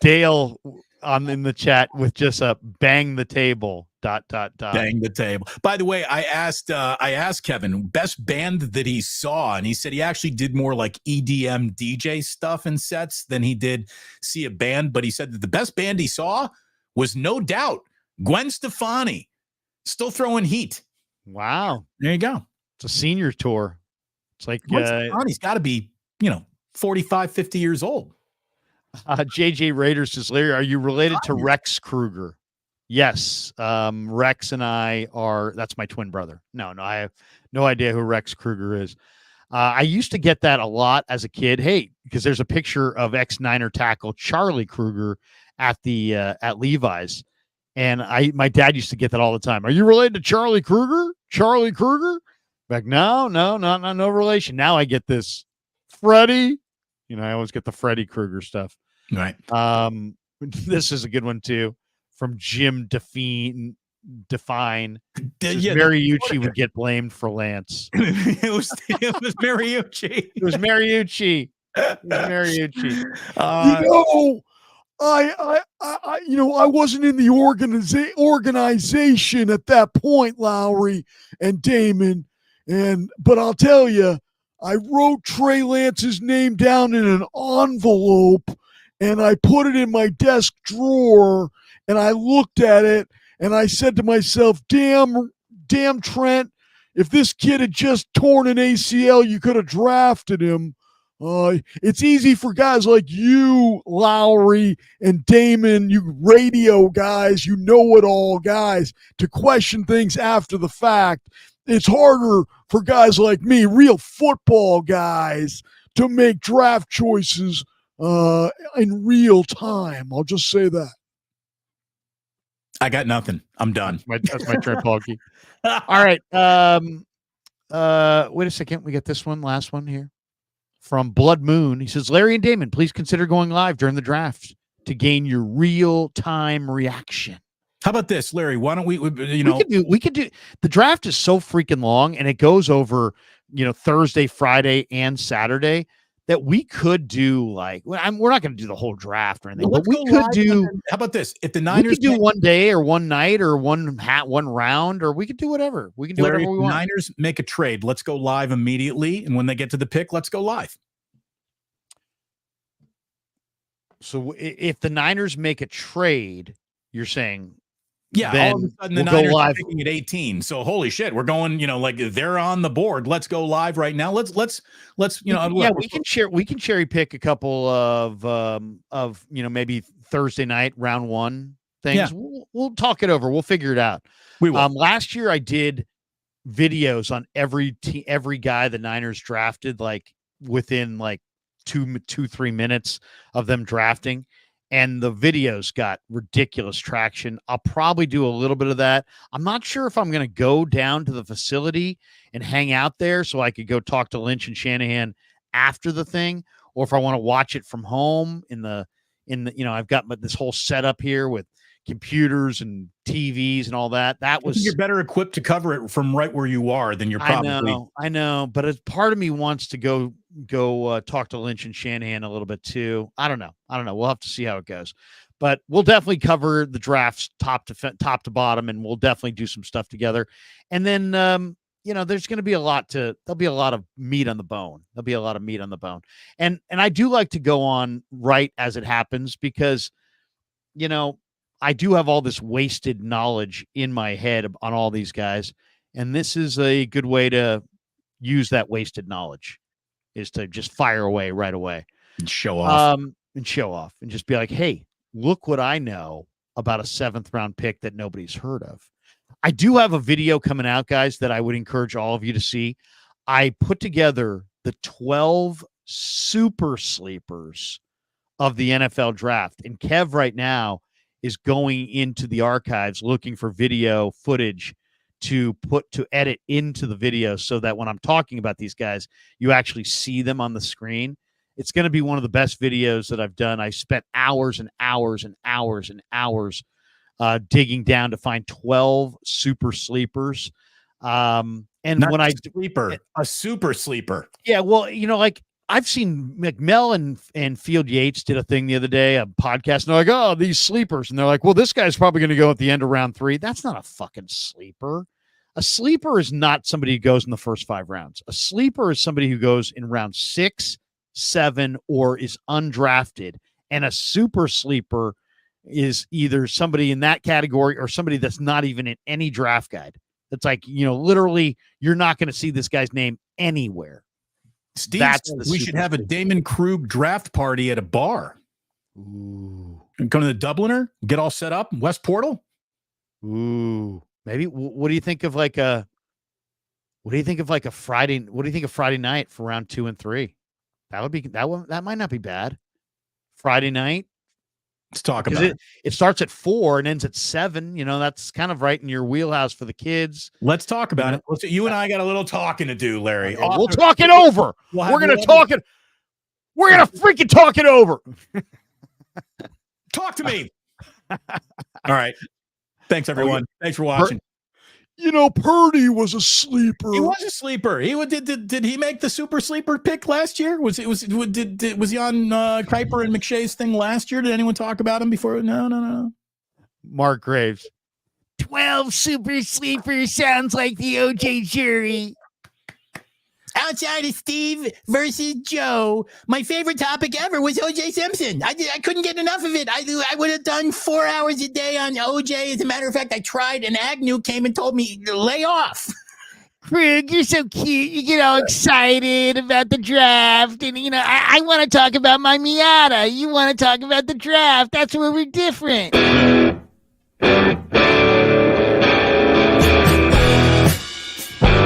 Dale in the chat with just a bang the table. ... Bang the table. By the way, I asked Kevin best band that he saw, and he said he actually did more like EDM DJ stuff and sets than he did see a band. But he said that the best band he saw was no doubt Gwen Stefani, still throwing heat. Wow, there you go. It's a senior tour. It's like Gwen Stefani's got to be 45, 50 years old. JJ Raiders says, Larry, are you related to Rex Kruger? Yes. Rex and I that's my twin brother. No, I have no idea who Rex Kruger is. I used to get that a lot as a kid. Hey, because there's a picture of ex-Niner tackle Charlie Kruger at Levi's. And my dad used to get that all the time. Are you related to Charlie Kruger? Charlie Kruger? Like, no, no relation. Now I get this Freddie. I always get the Freddie Kruger stuff. Right. This is a good one too. From Jim Define. Yeah, Mariucci would get blamed for Lance. it was Mariucci. It was Mariucci. I wasn't in the organization at that point, Lowry and Damon, but I'll tell you, I wrote Trey Lance's name down in an envelope, and I put it in my desk drawer. And I looked at it and I said to myself, damn, Trent, if this kid had just torn an ACL, you could have drafted him. It's easy for guys like you, Lowry, and Damon, you radio guys, you know-it-all guys, to question things after the fact. It's harder for guys like me, real football guys, to make draft choices in real time. I'll just say that. I got nothing. I'm done. That's my Trent Baalke. All right. Wait a second. We got this one, last one here from Blood Moon. He says, Larry and Damon, please consider going live during the draft to gain your real-time reaction. How about this, Larry? Why don't we We could do the draft is so freaking long and it goes over, Thursday, Friday, and Saturday that we could do like, we're not going to do the whole draft or anything, but we could do. How about this? If the Niners we could do one day or one night or one round, or we could do whatever. We can do Larry, whatever we want. Niners make a trade. Let's go live immediately. And when they get to the pick, let's go live. So if the Niners make a trade, you're saying, yeah, then all of a sudden the we'll Niners go are live. picking at 18. So holy shit, we're going, like they're on the board. Let's go live right now. Let's we can cherry pick a couple of maybe Thursday night round one things. Yeah. We'll talk it over. We'll figure it out. We will. Last year I did videos on every guy the Niners drafted, like within like 2-3 minutes of them drafting. And the videos got ridiculous traction. I'll probably do a little bit of that. I'm not sure if I'm going to go down to the facility and hang out there so I could go talk to Lynch and Shanahan after the thing, or if I want to watch it from home in the I've got this whole setup here with computers and TVs and all that. That was, you're better equipped to cover it from right where you are than you're probably. I know, but as part of me wants to go talk to Lynch and Shanahan a little bit too. I don't know. We'll have to see how it goes, but we'll definitely cover the drafts top to bottom, and we'll definitely do some stuff together. And then, there's going to be there'll be a lot of meat on the bone. And I do like to go on right as it happens because, I do have all this wasted knowledge in my head on all these guys. And this is a good way to use that wasted knowledge, is to just fire away right away and show off and just be like, hey, look what I know about a 7th round pick that nobody's heard of. I do have a video coming out, guys, that I would encourage all of you to see. I put together the 12 super sleepers of the NFL draft, and Kev right now is going into the archives looking for video footage to edit into the video so that when I'm talking about these guys, you actually see them on the screen. It's going to be one of the best videos that I've done. I spent hours and hours and hours and hours digging down to find 12 super sleepers. And Not when a super sleeper. Yeah, well, I've seen McMell and Field Yates did a thing the other day, a podcast, and they're like, oh, these sleepers. And they're like, well, this guy's probably going to go at the end of round 3. That's not a fucking sleeper. A sleeper is not somebody who goes in the first 5 rounds. A sleeper is somebody who goes in round 6, 7, or is undrafted. And a super sleeper is either somebody in that category or somebody that's not even in any draft guide. That's like, literally, you're not going to see this guy's name anywhere. Steve, we should have a Damon Krug draft party at a bar. Ooh. Go to the Dubliner, get all set up, West Portal. Ooh. Maybe what do you think of like a Friday? What do you think of Friday night for round 2 and 3? That might not be bad. Friday night. Let's talk about it. It starts at 4 and ends at 7. That's kind of right in your wheelhouse for the kids. Let's talk about it. You and I got a little talking to do, Larry. Okay, we'll talk it over. We're going to talk it. We're going to freaking talk it over. Talk to me. All right. Thanks, everyone. Thanks for watching. Purdy was a sleeper. He was a sleeper. Did he make the super sleeper pick last year? Was he on Kuiper and McShay's thing last year? Did anyone talk about him before? No. Mark Graves. 12 super sleepers sounds like the OJ jury. Outside of Steve versus Joe, my favorite topic ever was O.J. Simpson. I couldn't get enough of it. I would have done 4 hours a day on O.J. As a matter of fact, I tried, and Agnew came and told me, lay off. Krug, you're so cute. You get all excited about the draft. And, I want to talk about my Miata. You want to talk about the draft. That's where we're different.